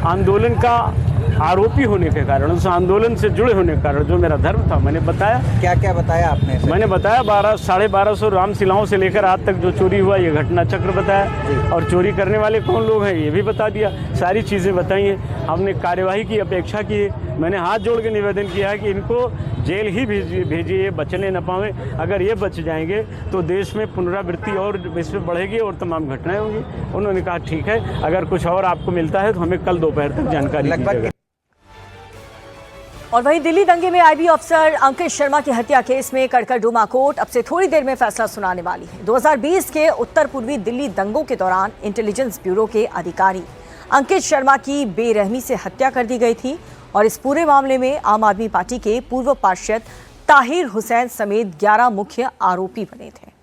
आंदोलन का आरोपी होने के कारण, उस आंदोलन से जुड़े होने के कारण जो मेरा धर्म था, मैंने बताया। क्या क्या बताया आपने? मैंने बताया 1200-1250 रामशिलाओं से लेकर आज तक जो चोरी हुआ ये घटना चक्र बताया और चोरी करने वाले कौन लोग हैं ये भी बता दिया। सारी चीज़ें बताई हैं। हमने कार्यवाही की अपेक्षा की है। मैंने हाथ जोड़ के निवेदन किया है कि इनको जेल ही भेजिए, बचने न पाएँ। अगर ये बच जाएंगे तो देश में पुनरावृत्ति और इसमें बढ़ेगी और तमाम घटनाएं होंगी। उन्होंने कहा ठीक है, अगर कुछ और आपको मिलता है तो हमें कल दोपहर तक जानकारी दीजिएगा। और वहीं दिल्ली दंगे में आईबी अफसर अंकित शर्मा की हत्या केस में कड़कड़डुमा कोर्ट अब से थोड़ी देर में फैसला सुनाने वाली है। 2020 के उत्तर पूर्वी दिल्ली दंगों के दौरान इंटेलिजेंस ब्यूरो के अधिकारी अंकित शर्मा की बेरहमी से हत्या कर दी गई थी और इस पूरे मामले में आम आदमी पार्टी के पूर्व पार्षद ताहिर हुसैन समेत 11 मुख्य आरोपी बने थे।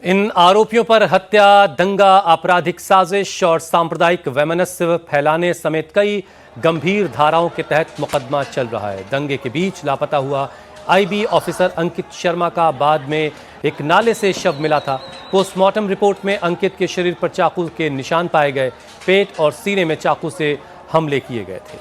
इन आरोपियों पर हत्या, दंगा, आपराधिक साजिश और सांप्रदायिक वैमनस्य फैलाने समेत कई गंभीर धाराओं के तहत मुकदमा चल रहा है। दंगे के बीच लापता हुआ आईबी ऑफिसर अंकित शर्मा का बाद में एक नाले से शव मिला था। पोस्टमार्टम रिपोर्ट में अंकित के शरीर पर चाकू के निशान पाए गए। पेट और सीने में चाकू से हमले किए गए थे।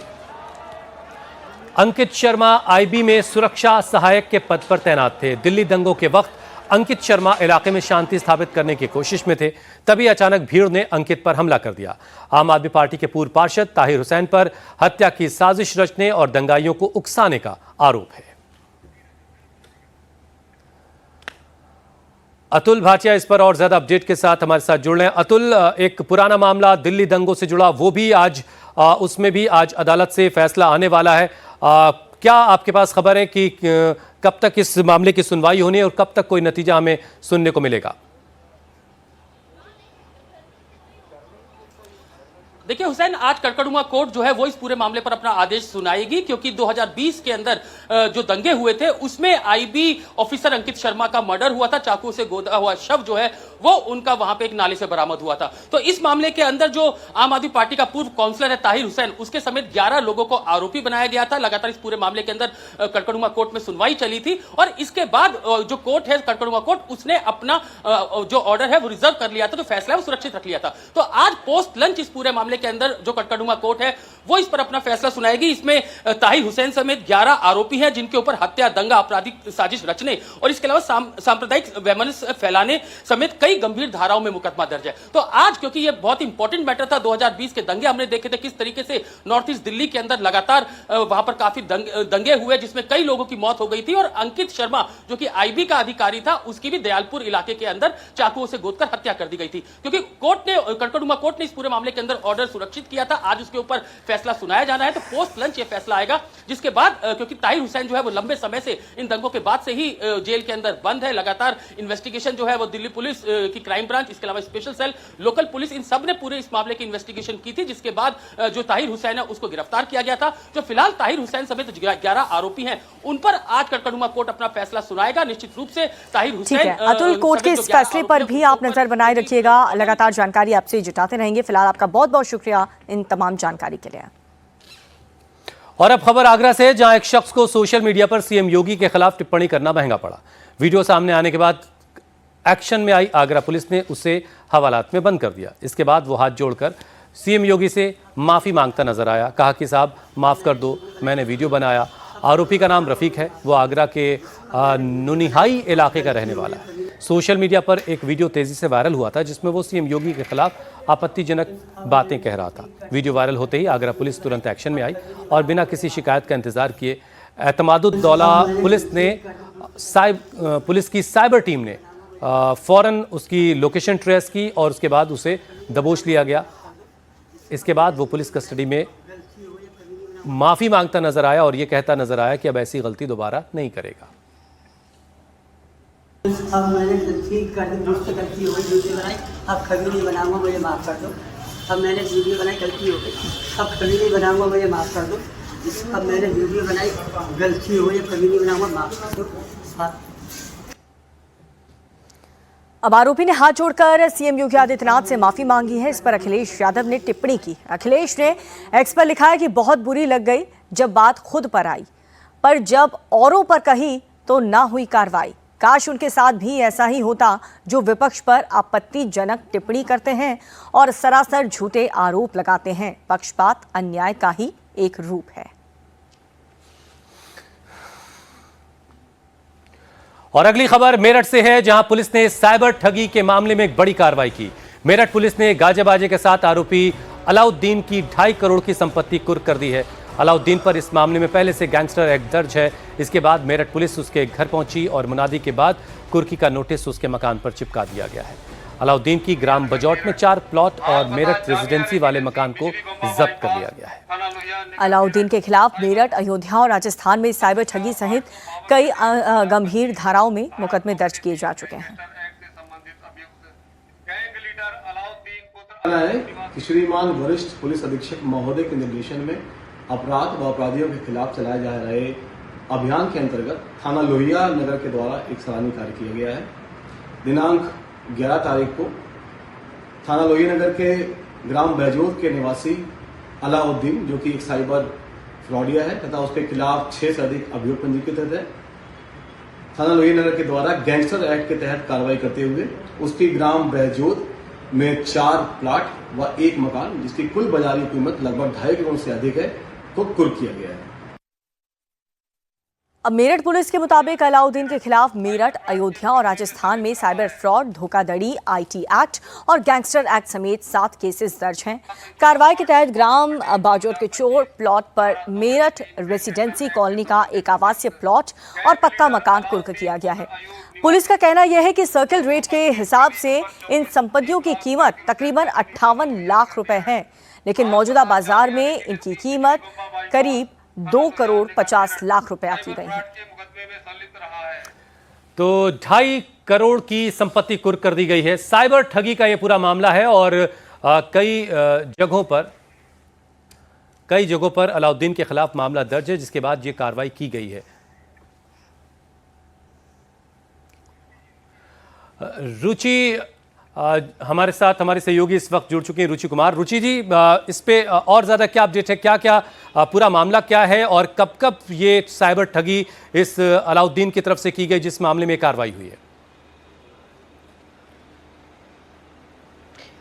अंकित शर्मा आईबी में सुरक्षा सहायक के पद पर तैनात थे। दिल्ली दंगों के वक्त अंकित शर्मा इलाके में शांति स्थापित करने की कोशिश में थे, तभी अचानक भीड़ ने अंकित पर हमला कर दिया। आम आदमी पार्टी के पूर्व पार्षद ताहिर हुसैन पर हत्या की साजिश रचने और दंगाइयों को उकसाने का आरोप है। अतुल भाटिया इस पर और ज्यादा अपडेट के साथ हमारे साथ जुड़ रहे हैं। अतुल, एक पुराना मामला दिल्ली दंगों से जुड़ा, वो भी आज उसमें भी आज अदालत से फैसला आने वाला है। क्या आपके पास खबर है कि कब तक इस मामले की सुनवाई होनी है और कब तक कोई नतीजा हमें सुनने को मिलेगा? देखिए हुसैन, आज कड़कड़ुआ कोर्ट जो है वो इस पूरे मामले पर अपना आदेश सुनाएगी, क्योंकि 2020 के अंदर जो दंगे हुए थे उसमें आईबी ऑफिसर अंकित शर्मा का मर्डर हुआ था। चाकू से गोदा हुआ शव जो है वो उनका वहां पे एक नाले से बरामद हुआ था। तो इस मामले के अंदर जो आम आदमी पार्टी का पूर्व काउंसलर है ताहिर हुसैन, उसके समेत 11 लोगों को आरोपी बनाया गया था। लगातार इस पूरे मामले के अंदर कड़कड़ुआ कोर्ट में सुनवाई चली थी और इसके बाद जो कोर्ट है कड़कड़ुआ कोर्ट, उसने अपना जो ऑर्डर है वो रिजर्व कर लिया था, जो फैसला है वो सुरक्षित रख लिया था। तो आज पोस्ट लंच इस पूरे मामले के अंदर जो कड़कड़ुआ कोर्ट है वो इस पर अपना फैसला सुनाएगी। इसमें ताहिर हुसैन समेत 11 आरोपी हैं जिनके ऊपर हत्या, दंगा, आपराधिक साजिश रचने और इसके अलावा सांप्रदायिक वैमनस्य फैलाने समेत कई गंभीर धाराओं में मुकदमा दर्ज है। तो आज क्योंकि यह बहुत इंपॉर्टेंट मैटर था, 2020 के दंगे हमने देखे थे किस तरीके से नॉर्थ ईस्ट दिल्ली के अंदर लगातार वहां पर काफी दंगे हुए जिसमें कई लोगों की मौत हो गई थी और अंकित शर्मा जो कि आईबी का अधिकारी था उसकी भी दयालपुर इलाके के अंदर चाकुओं से गोदकर हत्या कर दी गई थी। क्योंकि कोर्ट ने, कड़कड़ुआ कोर्ट ने इस पूरे मामले के अंदर ऑर्डर सुरक्षित किया था। आज उसके ऊपर फैसला सुनाया जाना है। तो पोस्ट लंच ये फैसला आएगा, जिसके बाद क्योंकि ताहिर हुसैन जो है वो लंबे समय से इन दंगों के बाद से ही जेल के अंदर बंद है। लगातार इन्वेस्टिगेशन जो है वो दिल्ली पुलिस की क्राइम ब्रांच, इसके अलावा स्पेशल सेल, लोकल पुलिस, इन सब ने पूरे इस मामले की इन्वेस्टिगेशन की थी, जिसके बाद जो ताहिर हुसैन है उसको गिरफ्तार किया गया था। जो फिलहाल ताहिर हुसैन समेत 11 आरोपी हैं उन पर आज कड़कड़ुआ कोर्ट अपना फैसला सुनाएगा। निश्चित रूप से ताहिर हुसैन, अतुल, कोर्ट के इस फैसले पर भी आप नजर बनाए रखिएगा, लगातार जानकारी आपसे जुटाते रहेंगे। फिलहाल आपका बहुत बहुत शुक्रिया इन तमाम जानकारी के लिए। और अब खबर आगरा से, जहां एक शख्स को सोशल मीडिया पर सीएम योगी के खिलाफ टिप्पणी करना महंगा पड़ा। वीडियो सामने आने के बाद एक्शन में आई आगरा पुलिस ने उसे हवालात में बंद कर दिया। इसके बाद वो हाथ जोड़कर सीएम योगी से माफी मांगता नजर आया। कहा कि साहब माफ कर दो, मैंने वीडियो बनाया। आरोपी का नाम रफीक है, वो आगरा के नुनिहाई इलाके का रहने वाला है। सोशल मीडिया पर एक वीडियो तेजी से वायरल हुआ था जिसमें वो सीएम योगी के खिलाफ आपत्तिजनक बातें कह रहा था। वीडियो वायरल होते ही आगरा पुलिस तुरंत एक्शन में आई और बिना किसी शिकायत का इंतजार किए एतमादुद्दौला पुलिस की साइबर टीम ने फौरन उसकी लोकेशन ट्रेस की और उसके बाद उसे दबोच लिया गया। इसके बाद वो पुलिस कस्टडी में माफी मांगता नजर आया और ये कहता नजर आया कि अब ऐसी गलती दोबारा नहीं करेगा। अब मैंने ठीक कर दी, मुझसे गलती हो गई, वीडियो बनाई, अब कभी नहीं बनाऊंगा, मुझे माफ़ कर दो। अब मैंने वीडियो बनाई, गलती हो गई, अब कभी नहीं बनाऊंगा, मुझे माफ़ कर दो। अब मैंने वीडियो बनाई, गलती हो गई, कभी नहीं बनाऊंगा, माफ़ कर दो। अब आरोपी ने हाथ जोड़कर सीएम योगी आदित्यनाथ से माफी मांगी है। इस पर अखिलेश यादव ने टिप्पणी की। अखिलेश ने एक्स पर लिखा है कि बहुत बुरी लग गई जब बात खुद पर आई, पर जब औरों पर कही तो ना हुई कार्रवाई। काश उनके साथ भी ऐसा ही होता जो विपक्ष पर आपत्तिजनक टिप्पणी करते हैं और सरासर झूठे आरोप लगाते हैं। पक्षपात अन्याय का ही एक रूप है। और अगली खबर मेरठ से है, जहां पुलिस ने साइबर ठगी के मामले में एक बड़ी कार्रवाई की। मेरठ पुलिस ने गाजे बाजे के साथ आरोपी अलाउद्दीन की 2.5 करोड़ की संपत्ति कुर्क कर दी है। अलाउद्दीन पर इस मामले में पहले से गैंगस्टर एक्ट दर्ज है। इसके बाद मेरठ पुलिस उसके घर पहुंची और मुनादी के बाद कुर्की का नोटिस उसके मकान पर चिपका दिया गया है। अलाउद्दीन की ग्राम बजौट में 4 प्लॉट और मेरठ रेजिडेंसी वाले मकान को जब्त कर लिया गया है। अलाउद्दीन के खिलाफ मेरठ, अयोध्या और राजस्थान में साइबर ठगी सहित कई गंभीर धाराओं में मुकदमे दर्ज किए जा चुके हैं। श्रीमान वरिष्ठ पुलिस अधीक्षक महोदय के निर्देशन में अपराध व अपराधियों के खिलाफ चलाए जा रहे अभियान के अंतर्गत थाना लोहिया नगर के द्वारा एक सराहनीय कार्य किया गया है। दिनांक 11 तारीख को थाना लोहिया नगर के ग्राम बैजोत के निवासी अलाउद्दीन, जो कि एक साइबर फ्रॉडिया है तथा उसके खिलाफ 6 से अधिक अभियोग पंजीकृत है, थाना लोहिया नगर के द्वारा गैंगस्टर एक्ट के तहत कार्रवाई करते हुए उसकी ग्राम बैजोत में 4 प्लाट व 1 मकान, जिसकी कुल बाजारी कीमत लगभग 2.5 करोड़ से अधिक है, को कुर्क किया गया है। अब मेरठ पुलिस के मुताबिक अलाउद्दीन के खिलाफ मेरठ, अयोध्या और राजस्थान में साइबर फ्रॉड, धोखाधड़ी, आईटी एक्ट और गैंगस्टर एक्ट समेत 7 केसेस दर्ज हैं। कार्रवाई के तहत ग्राम बाजोर के चोर प्लॉट पर मेरठ रेसिडेंसी कॉलोनी का एक आवासीय प्लॉट और पक्का मकान कुर्क किया गया है। पुलिस का कहना यह है कि सर्किल रेट के हिसाब से इन संपत्तियों की कीमत तकरीबन 58 लाख रुपए है, लेकिन मौजूदा बाजार में इनकी कीमत करीब 2 करोड़ 50 लाख रुपया की गई है। तो 2.5 करोड़ की संपत्ति कुर्क कर दी गई है। साइबर ठगी का यह पूरा मामला है और कई जगहों पर अलाउद्दीन के खिलाफ मामला दर्ज है, जिसके बाद यह कार्रवाई की गई है। रुचि हमारे साथ, हमारे सहयोगी इस वक्त जुड़ चुके हैं, रुचि कुमार। रुचि जी, इस पे और ज्यादा क्या अपडेट है, क्या क्या पूरा मामला क्या है और कब कब ये साइबर ठगी इस अलाउद्दीन की तरफ से की गई जिस मामले में कार्रवाई हुई है?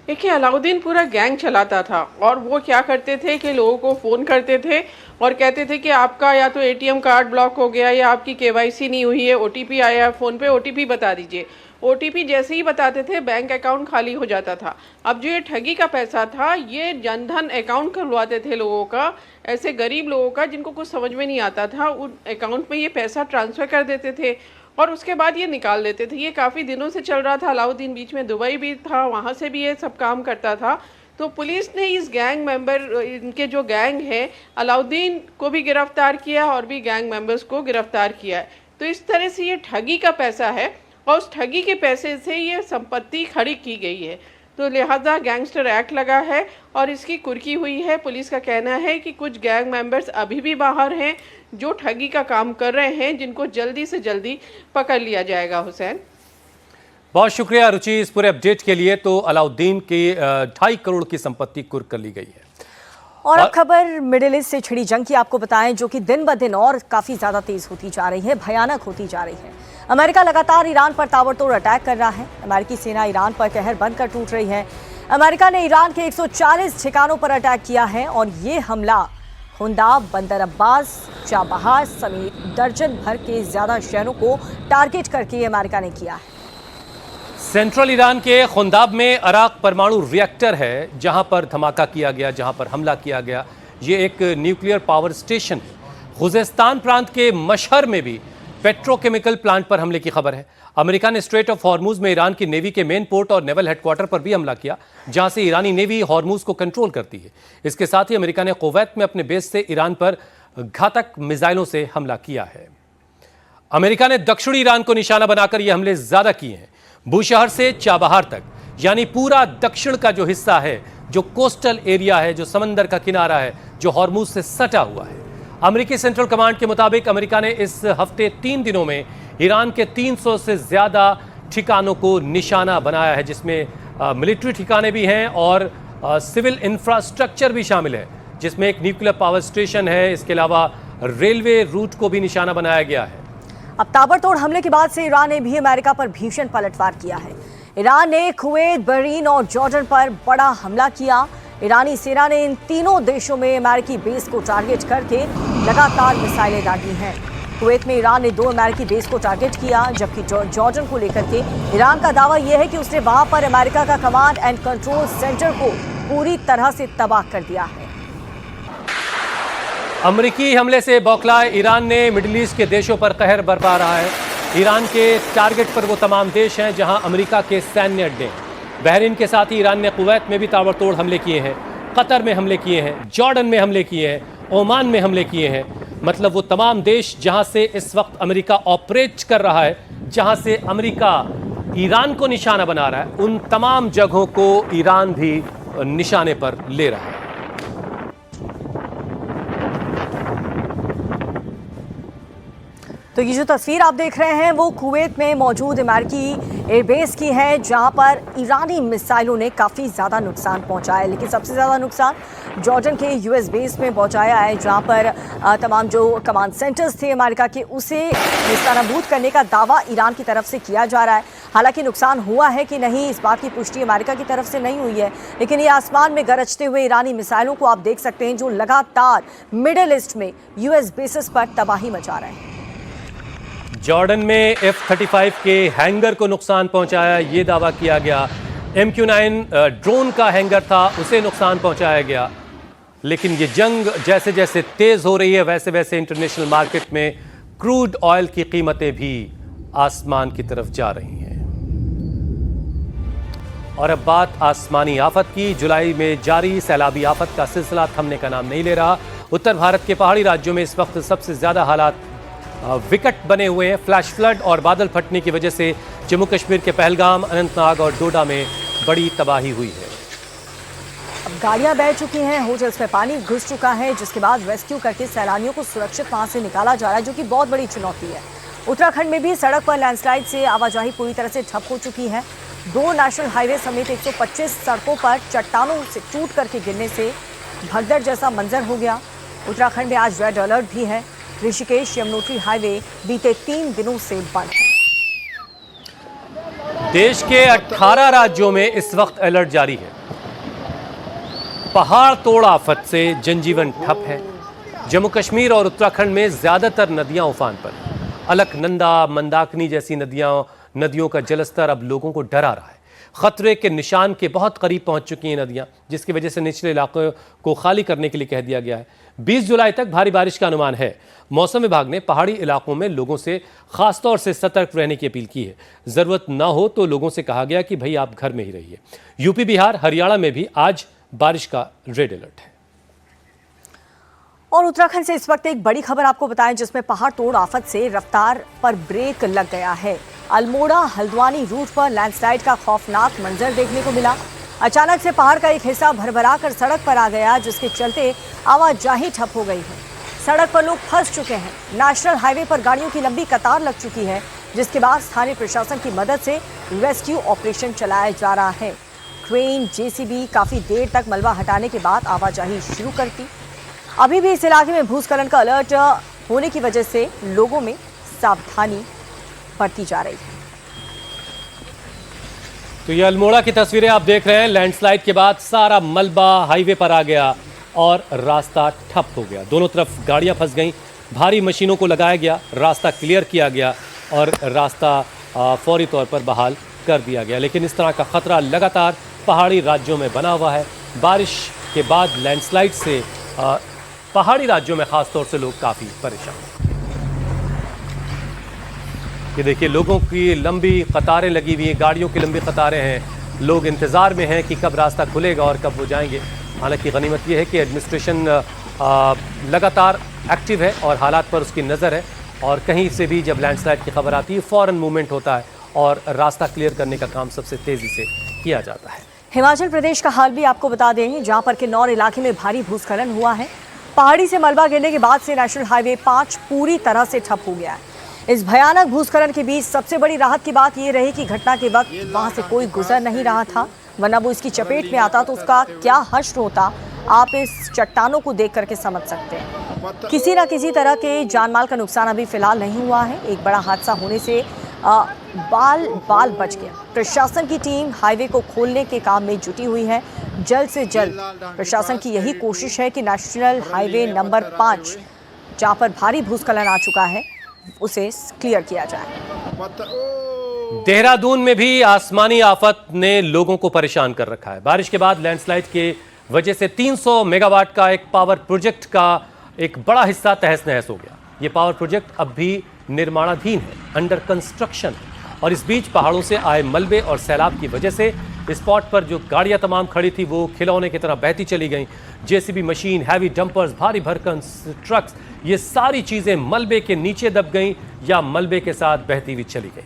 देखिए, अलाउद्दीन पूरा गैंग चलाता था और वो क्या करते थे कि लोगों को फ़ोन करते थे और कहते थे कि आपका या तो एटीएम कार्ड ब्लॉक हो गया या आपकी केवाईसी नहीं हुई है, ओटीपी आया है, फ़ोन पे ओटीपी बता दीजिए। ओटीपी जैसे ही बताते थे बैंक अकाउंट खाली हो जाता था। अब जो ये ठगी का पैसा था, ये जनधन अकाउंट खुलवाते थे लोगों का, ऐसे गरीब लोगों का जिनको कुछ समझ में नहीं आता था, उन अकाउंट में ये पैसा ट्रांसफ़र कर देते थे और उसके बाद ये निकाल देते थे। ये काफ़ी दिनों से चल रहा था। अलाउद्दीन बीच में दुबई भी था, वहाँ से भी ये सब काम करता था। तो पुलिस ने इस गैंग मेंबर, इनके जो गैंग है, अलाउद्दीन को भी गिरफ्तार किया और भी गैंग मेंबर्स को गिरफ्तार किया है। तो इस तरह से ये ठगी का पैसा है और उस ठगी के पैसे से ये संपत्ति खड़ी की गई है। तो लिहाजा गैंगस्टर एक्ट लगा है और इसकी कुर्की हुई है। पुलिस का कहना है कि कुछ गैंग मेंबर्स अभी भी बाहर हैं जो ठगी का काम कर रहे हैं, जिनको जल्दी से जल्दी पकड़ लिया जाएगा। हुसैन, बहुत शुक्रिया रुचि इस पूरे अपडेट के लिए। तो अलाउद्दीन की 2.5 करोड़ की संपत्ति कुर्क कर ली गई है। और अब खबर मिडिल ईस्ट से छिड़ी जंग की आपको बताएं, जो कि दिन ब दिन और काफ़ी ज़्यादा तेज़ होती जा रही है, भयानक होती जा रही है। अमेरिका लगातार ईरान पर ताबड़तोड़ अटैक कर रहा है। अमेरिकी सेना ईरान पर कहर बनकर टूट रही है। अमेरिका ने ईरान के 140 ठिकानों पर अटैक किया है और ये हमला हुंदाब, बंदर अब्बास, चाबहार समेत दर्जन भर के ज़्यादा शहरों को टारगेट करके अमेरिका ने किया है। सेंट्रल ईरान के खुंदाब में अराक परमाणु रिएक्टर है, जहां पर धमाका किया गया, जहां पर हमला किया गया। ये एक न्यूक्लियर पावर स्टेशन है। खुजेस्तान प्रांत के मशहर में भी पेट्रोकेमिकल प्लांट पर हमले की खबर है। अमेरिका ने स्ट्रेट ऑफ हॉर्मुज में ईरान की नेवी के मेन पोर्ट और नेवल हेडक्वार्टर पर भी हमला किया, जहां से ईरानी नेवी हॉर्मुज को कंट्रोल करती है। इसके साथ ही अमेरिका ने कुवैत में अपने बेस से ईरान पर घातक मिसाइलों से हमला किया है। अमेरिका ने दक्षिणी ईरान को निशाना बनाकर यह हमले ज्यादा किए हैं। बूशहर से चाबहार तक, यानी पूरा दक्षिण का जो हिस्सा है, जो कोस्टल एरिया है, जो समंदर का किनारा है, जो हॉर्मुज से सटा हुआ है। अमेरिकी सेंट्रल कमांड के मुताबिक अमेरिका ने इस हफ्ते 3 दिनों में ईरान के 300 से ज्यादा ठिकानों को निशाना बनाया है, जिसमें मिलिट्री ठिकाने भी हैं और सिविल इंफ्रास्ट्रक्चर भी शामिल है, जिसमें एक न्यूक्लियर पावर स्टेशन है। इसके अलावा रेलवे रूट को भी निशाना बनाया गया है। अब ताबड़तोड़ हमले के बाद से ईरान ने भी अमेरिका पर भीषण पलटवार किया है। ईरान ने कुवैत, बहरीन और जॉर्डन पर बड़ा हमला किया। ईरानी सेना ने इन तीनों देशों में अमेरिकी बेस को टारगेट करके लगातार मिसाइलें दागी हैं। कुवैत में ईरान ने 2 अमेरिकी बेस को टारगेट किया, जबकि जॉर्डन को लेकर के ईरान का दावा यह है कि उसने वहां पर अमेरिका का कमांड एंड कंट्रोल सेंटर को पूरी तरह से तबाह कर दिया है। अमेरिकी हमले से बौखलाए ईरान ने मिडिल ईस्ट के देशों पर कहर बरपा रहा है। ईरान के टारगेट पर वो तमाम देश हैं जहां अमेरिका के सैन्य अड्डे हैं। बहरीन के साथ ही ईरान ने कुवैत में भी ताबड़तोड़ हमले किए हैं, कतर में हमले किए हैं, जॉर्डन में हमले किए हैं, ओमान में हमले किए हैं। मतलब वो तमाम देश जहां से इस वक्त अमेरिका ऑपरेट कर रहा है, जहां से अमेरिका ईरान को निशाना बना रहा है, उन तमाम जगहों को ईरान भी निशाने पर ले रहा है। तो ये जो तस्वीर आप देख रहे हैं वो कुवैत में मौजूद अमेरिकी एयरबेस की है, जहां पर ईरानी मिसाइलों ने काफ़ी ज़्यादा नुकसान पहुंचाया है। लेकिन सबसे ज़्यादा नुकसान जॉर्डन के यूएस बेस में पहुंचाया है, जहां पर तमाम जो कमांड सेंटर्स थे अमेरिका के, उसे निस्तानाबूद करने का दावा ईरान की तरफ से किया जा रहा है। हालांकि नुकसान हुआ है कि नहीं, इस बात की पुष्टि अमेरिका की तरफ से नहीं हुई है। लेकिन ये आसमान में गरजते हुए ईरानी मिसाइलों को आप देख सकते हैं, जो लगातार मिडिल ईस्ट में यूएस बेसिस पर तबाही मचा रहे हैं। जॉर्डन में F-35 के हैंगर को नुकसान पहुंचाया, ये दावा किया गया। MQ-9 ड्रोन का हैंगर था, उसे नुकसान पहुंचाया गया। लेकिन ये जंग जैसे जैसे तेज हो रही है, वैसे वैसे इंटरनेशनल मार्केट में क्रूड ऑयल की कीमतें भी आसमान की तरफ जा रही हैं। और अब बात आसमानी आफत की। जुलाई में जारी सैलाबी आफत का सिलसिला थमने का नाम नहीं ले रहा। उत्तर भारत के पहाड़ी राज्यों में इस वक्त सबसे ज्यादा हालात विकट बने हुए हैं। फ्लैश फ्लड और बादल फटने की वजह से जम्मू कश्मीर के पहलगाम, अनंतनाग और डोडा में बड़ी तबाही हुई है। अब गाड़ियां बह चुकी हैं, होटल्स में पानी घुस चुका है, जिसके बाद रेस्क्यू करके सैलानियों को सुरक्षित वहां से निकाला जा रहा है, जो कि बहुत बड़ी चुनौती है। उत्तराखंड में भी सड़क पर लैंडस्लाइड से आवाजाही पूरी तरह से ठप हो चुकी है। 2 नेशनल हाईवे समेत 125 सड़कों पर चट्टानों से टूट करके गिरने से भगदड़ जैसा मंजर हो गया। उत्तराखंड में आज रेड अलर्ट भी है। ऋषिकेश यमुनोत्री हाईवे बीते 3 दिनों से बंद है। देश के 18 राज्यों में इस वक्त अलर्ट जारी है। पहाड़ तोड़ आफत से जनजीवन ठप है। जम्मू कश्मीर और उत्तराखंड में ज्यादातर नदियां उफान पर। अलकनंदा, मंदाकिनी जैसी नदियों का जलस्तर अब लोगों को डरा रहा है। खतरे के निशान के बहुत करीब पहुंच चुकी हैं नदियां, जिसकी वजह से निचले इलाकों को खाली करने के लिए कह दिया गया है। 20 जुलाई तक भारी बारिश का अनुमान है। मौसम विभाग ने पहाड़ी इलाकों में लोगों से खासतौर से सतर्क रहने की अपील की है। जरूरत न हो तो लोगों से कहा गया कि भाई आप घर में ही रहिए। यूपी, बिहार, हरियाणा में भी आज बारिश का रेड अलर्ट है। और उत्तराखंड से इस वक्त एक बड़ी खबर आपको बताएं, जिसमें पहाड़ तोड़ आफत से रफ्तार पर ब्रेक लग गया है। अल्मोड़ा हल्द्वानी रूट पर लैंडस्लाइड का खौफनाक मंजर देखने को मिला। अचानक से पहाड़ का एक हिस्सा भरभरा कर सड़क पर आ गया, जिसके चलते आवाजाही ठप हो गई है। सड़क पर लोग फंस चुके हैं। नेशनल हाईवे पर गाड़ियों की लंबी कतार लग चुकी है, जिसके बाद स्थानीय प्रशासन की मदद से रेस्क्यू ऑपरेशन चलाया जा रहा है। क्रेन, जेसीबी काफी देर तक मलबा हटाने के बाद आवाजाही शुरू करती। अभी भी इस इलाके में भूस्खलन का अलर्ट होने की वजह से लोगों में सावधानी बढ़ती जा रही है। तो ये अल्मोड़ा की तस्वीरें आप देख रहे हैं। लैंडस्लाइड के बाद सारा मलबा हाईवे पर आ गया और रास्ता ठप हो गया। दोनों तरफ गाड़ियां फंस गईं। भारी मशीनों को लगाया गया, रास्ता क्लियर किया गया और रास्ता फौरी तौर पर बहाल कर दिया गया। लेकिन इस तरह का खतरा लगातार पहाड़ी राज्यों में बना हुआ है। बारिश के बाद लैंडस्लाइड से पहाड़ी राज्यों में खासतौर से लोग काफ़ी परेशान हैं। ये देखिए, लोगों की लंबी कतारें लगी हुई हैं, गाड़ियों की लंबी कतारें हैं। लोग इंतज़ार में हैं कि कब रास्ता खुलेगा और कब वो जाएंगे। हालांकि गनीमत ये है कि एडमिनिस्ट्रेशन लगातार एक्टिव है और हालात पर उसकी नज़र है। और कहीं से भी जब लैंडस्लाइड की खबर आती है, फ़ौरन मूवमेंट होता है और रास्ता क्लियर करने का काम सबसे तेज़ी से किया जाता है। हिमाचल प्रदेश का हाल भी आपको बता दें, जहां पर किन्नौर इलाके में भारी भूस्खलन हुआ है। पहाड़ी से मलबा गिरने के बाद से नेशनल हाईवे 5 पूरी तरह से ठप हो गया है। इस भयानक भूस्खलन के बीच सबसे बड़ी राहत की बात यह रही कि घटना के वक्त वहां से कोई गुजर नहीं रहा था, वरना वो इसकी चपेट में आता तो उसका क्या हश्र होता, आप इस चट्टानों को देख करके समझ सकते हैं। किसी न किसी तरह के जानमाल का नुकसान अभी फिलहाल नहीं हुआ है। एक बड़ा हादसा होने से बाल बच गया। प्रशासन की टीम हाईवे को खोलने के काम में जुटी हुई है। जल्द से जल्द प्रशासन की यही कोशिश है कि नेशनल हाईवे नंबर 5, जहां पर भारी भूस्खलन आ चुका है, उसे क्लियर किया जाए। देहरादून में भी आसमानी आफत ने लोगों को परेशान कर रखा है। बारिश के बाद लैंडस्लाइड के वजह से 300 मेगावाट का एक पावर प्रोजेक्ट का एक बड़ा हिस्सा तहस नहस हो गया। ये पावर प्रोजेक्ट अब भी निर्माणाधीन है, अंडर कंस्ट्रक्शन। और इस बीच पहाड़ों से आए मलबे और सैलाब की वजह से स्पॉट पर जो गाड़ियां तमाम खड़ी थी वो खिलौने की तरह बहती चली गईं। जेसीबी मशीन, हैवी डंपर्स, भारी भरकम ट्रक्स, ये सारी चीजें मलबे के नीचे दब गईं या मलबे के साथ बहती हुई चली गई।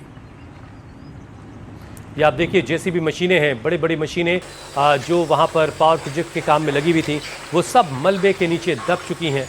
ये आप देखिए, जेसीबी मशीनें हैं, बड़ी बड़ी मशीनें जो वहां पर पावर प्रोजेक्ट के काम में लगी हुई थी, वो सब मलबे के नीचे दब चुकी हैं।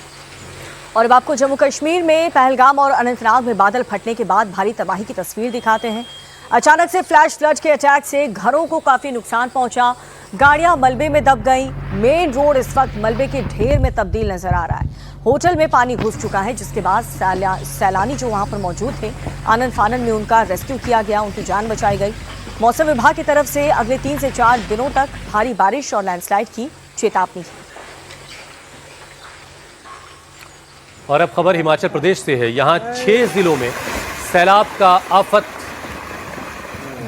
और अब आपको जम्मू कश्मीर में पहलगाम और अनंतनाग में बादल फटने के बाद भारी तबाही की तस्वीर दिखाते हैं। अचानक से फ्लैश फ्लड के अटैक से घरों को काफी नुकसान पहुंचा, गाड़ियां मलबे में दब गईं। मेन रोड इस वक्त मलबे के ढेर में तब्दील नजर आ रहा है। होटल में पानी घुस चुका है, जिसके बाद सैलानी जो वहां पर मौजूद थे, आनन फानन में उनका रेस्क्यू किया गया, उनकी जान बचाई गई। मौसम विभाग की तरफ से अगले 3 से 4 दिनों तक भारी बारिश और लैंडस्लाइड की चेतावनी है। और अब खबर हिमाचल प्रदेश से है। यहाँ 6 जिलों में सैलाब का आफत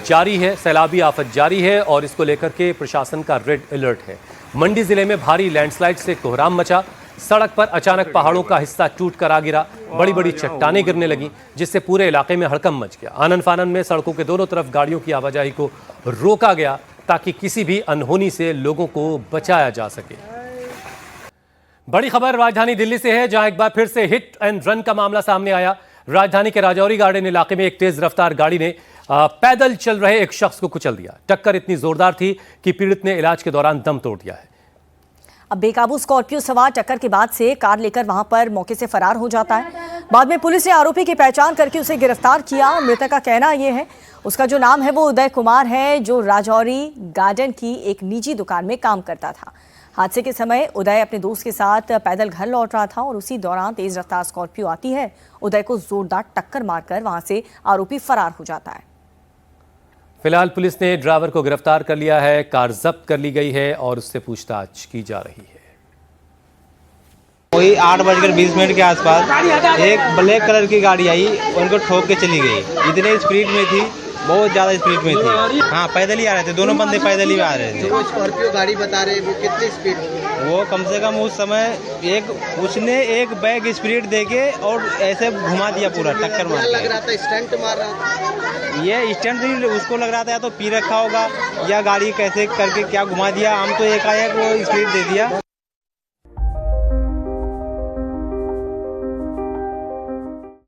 जारी है, सैलाबी आफत जारी है और इसको लेकर के प्रशासन का रेड अलर्ट है। मंडी जिले में भारी लैंडस्लाइड से कोहराम मचा। सड़क पर अचानक पहाड़ों का हिस्सा टूट कर आ गिरा, बड़ी बड़ी चट्टानें गिरने लगी, जिससे पूरे इलाके में हड़कंप मच गया। आनन फानन में सड़कों के दोनों तरफ गाड़ियों की आवाजाही को रोका गया ताकि किसी भी अनहोनी से लोगों को बचाया जा सके। बड़ी खबर राजधानी दिल्ली से है, जहां एक बार फिर से हिट एंड रन का मामला सामने आया। राजधानी के राजौरी गार्डन इलाके में एक तेज रफ्तार गाड़ी ने पैदल चल रहे एक शख्स को कुचल दिया। टक्कर इतनी जोरदार थी कि पीड़ित ने इलाज के दौरान दम तोड़ दिया है। अब बेकाबू स्कॉर्पियो सवार टक्कर के बाद से कार लेकर वहां पर मौके से फरार हो जाता है। बाद में पुलिस ने आरोपी की पहचान करके उसे गिरफ्तार किया। मृतक का कहना यह है, उसका जो नाम है वो उदय कुमार है, जो राजौरी गार्डन की एक निजी दुकान में काम करता था। हादसे के समय उदय अपने दोस्त के साथ पैदल घर लौट रहा था और उसी दौरान तेज रफ्तार स्कॉर्पियो आती है। उदय को जोरदार टक्कर मारकर वहां से आरोपी फरार हो जाता है। फिलहाल पुलिस ने ड्राइवर को गिरफ्तार कर लिया है, कार जब्त कर ली गई है और उससे पूछताछ की जा रही है। वही 8:20 के आसपास एक ब्लैक कलर की गाड़ी आई, उनको ठोक के चली गई। इतने स्पीड में थी, बहुत ज्यादा स्पीड में थी। हाँ, पैदल ही आ रहे थे, दोनों बंदे पैदल ही आ रहे थे। जो स्कॉर्पियो गाड़ी बता रहे वो कितनी स्पीड? वो कम से कम उस समय उसने एक बैग स्पीड देके और ऐसे घुमा दिया पूरा, टक्कर मार। लग रहा था स्टंट मार रहा था। ये स्टंट नहीं, उसको लग रहा था या तो पी रखा होगा या गाड़ी कैसे करके क्या घुमा दिया। हम तो एकाएक वो स्पीड दे दिया।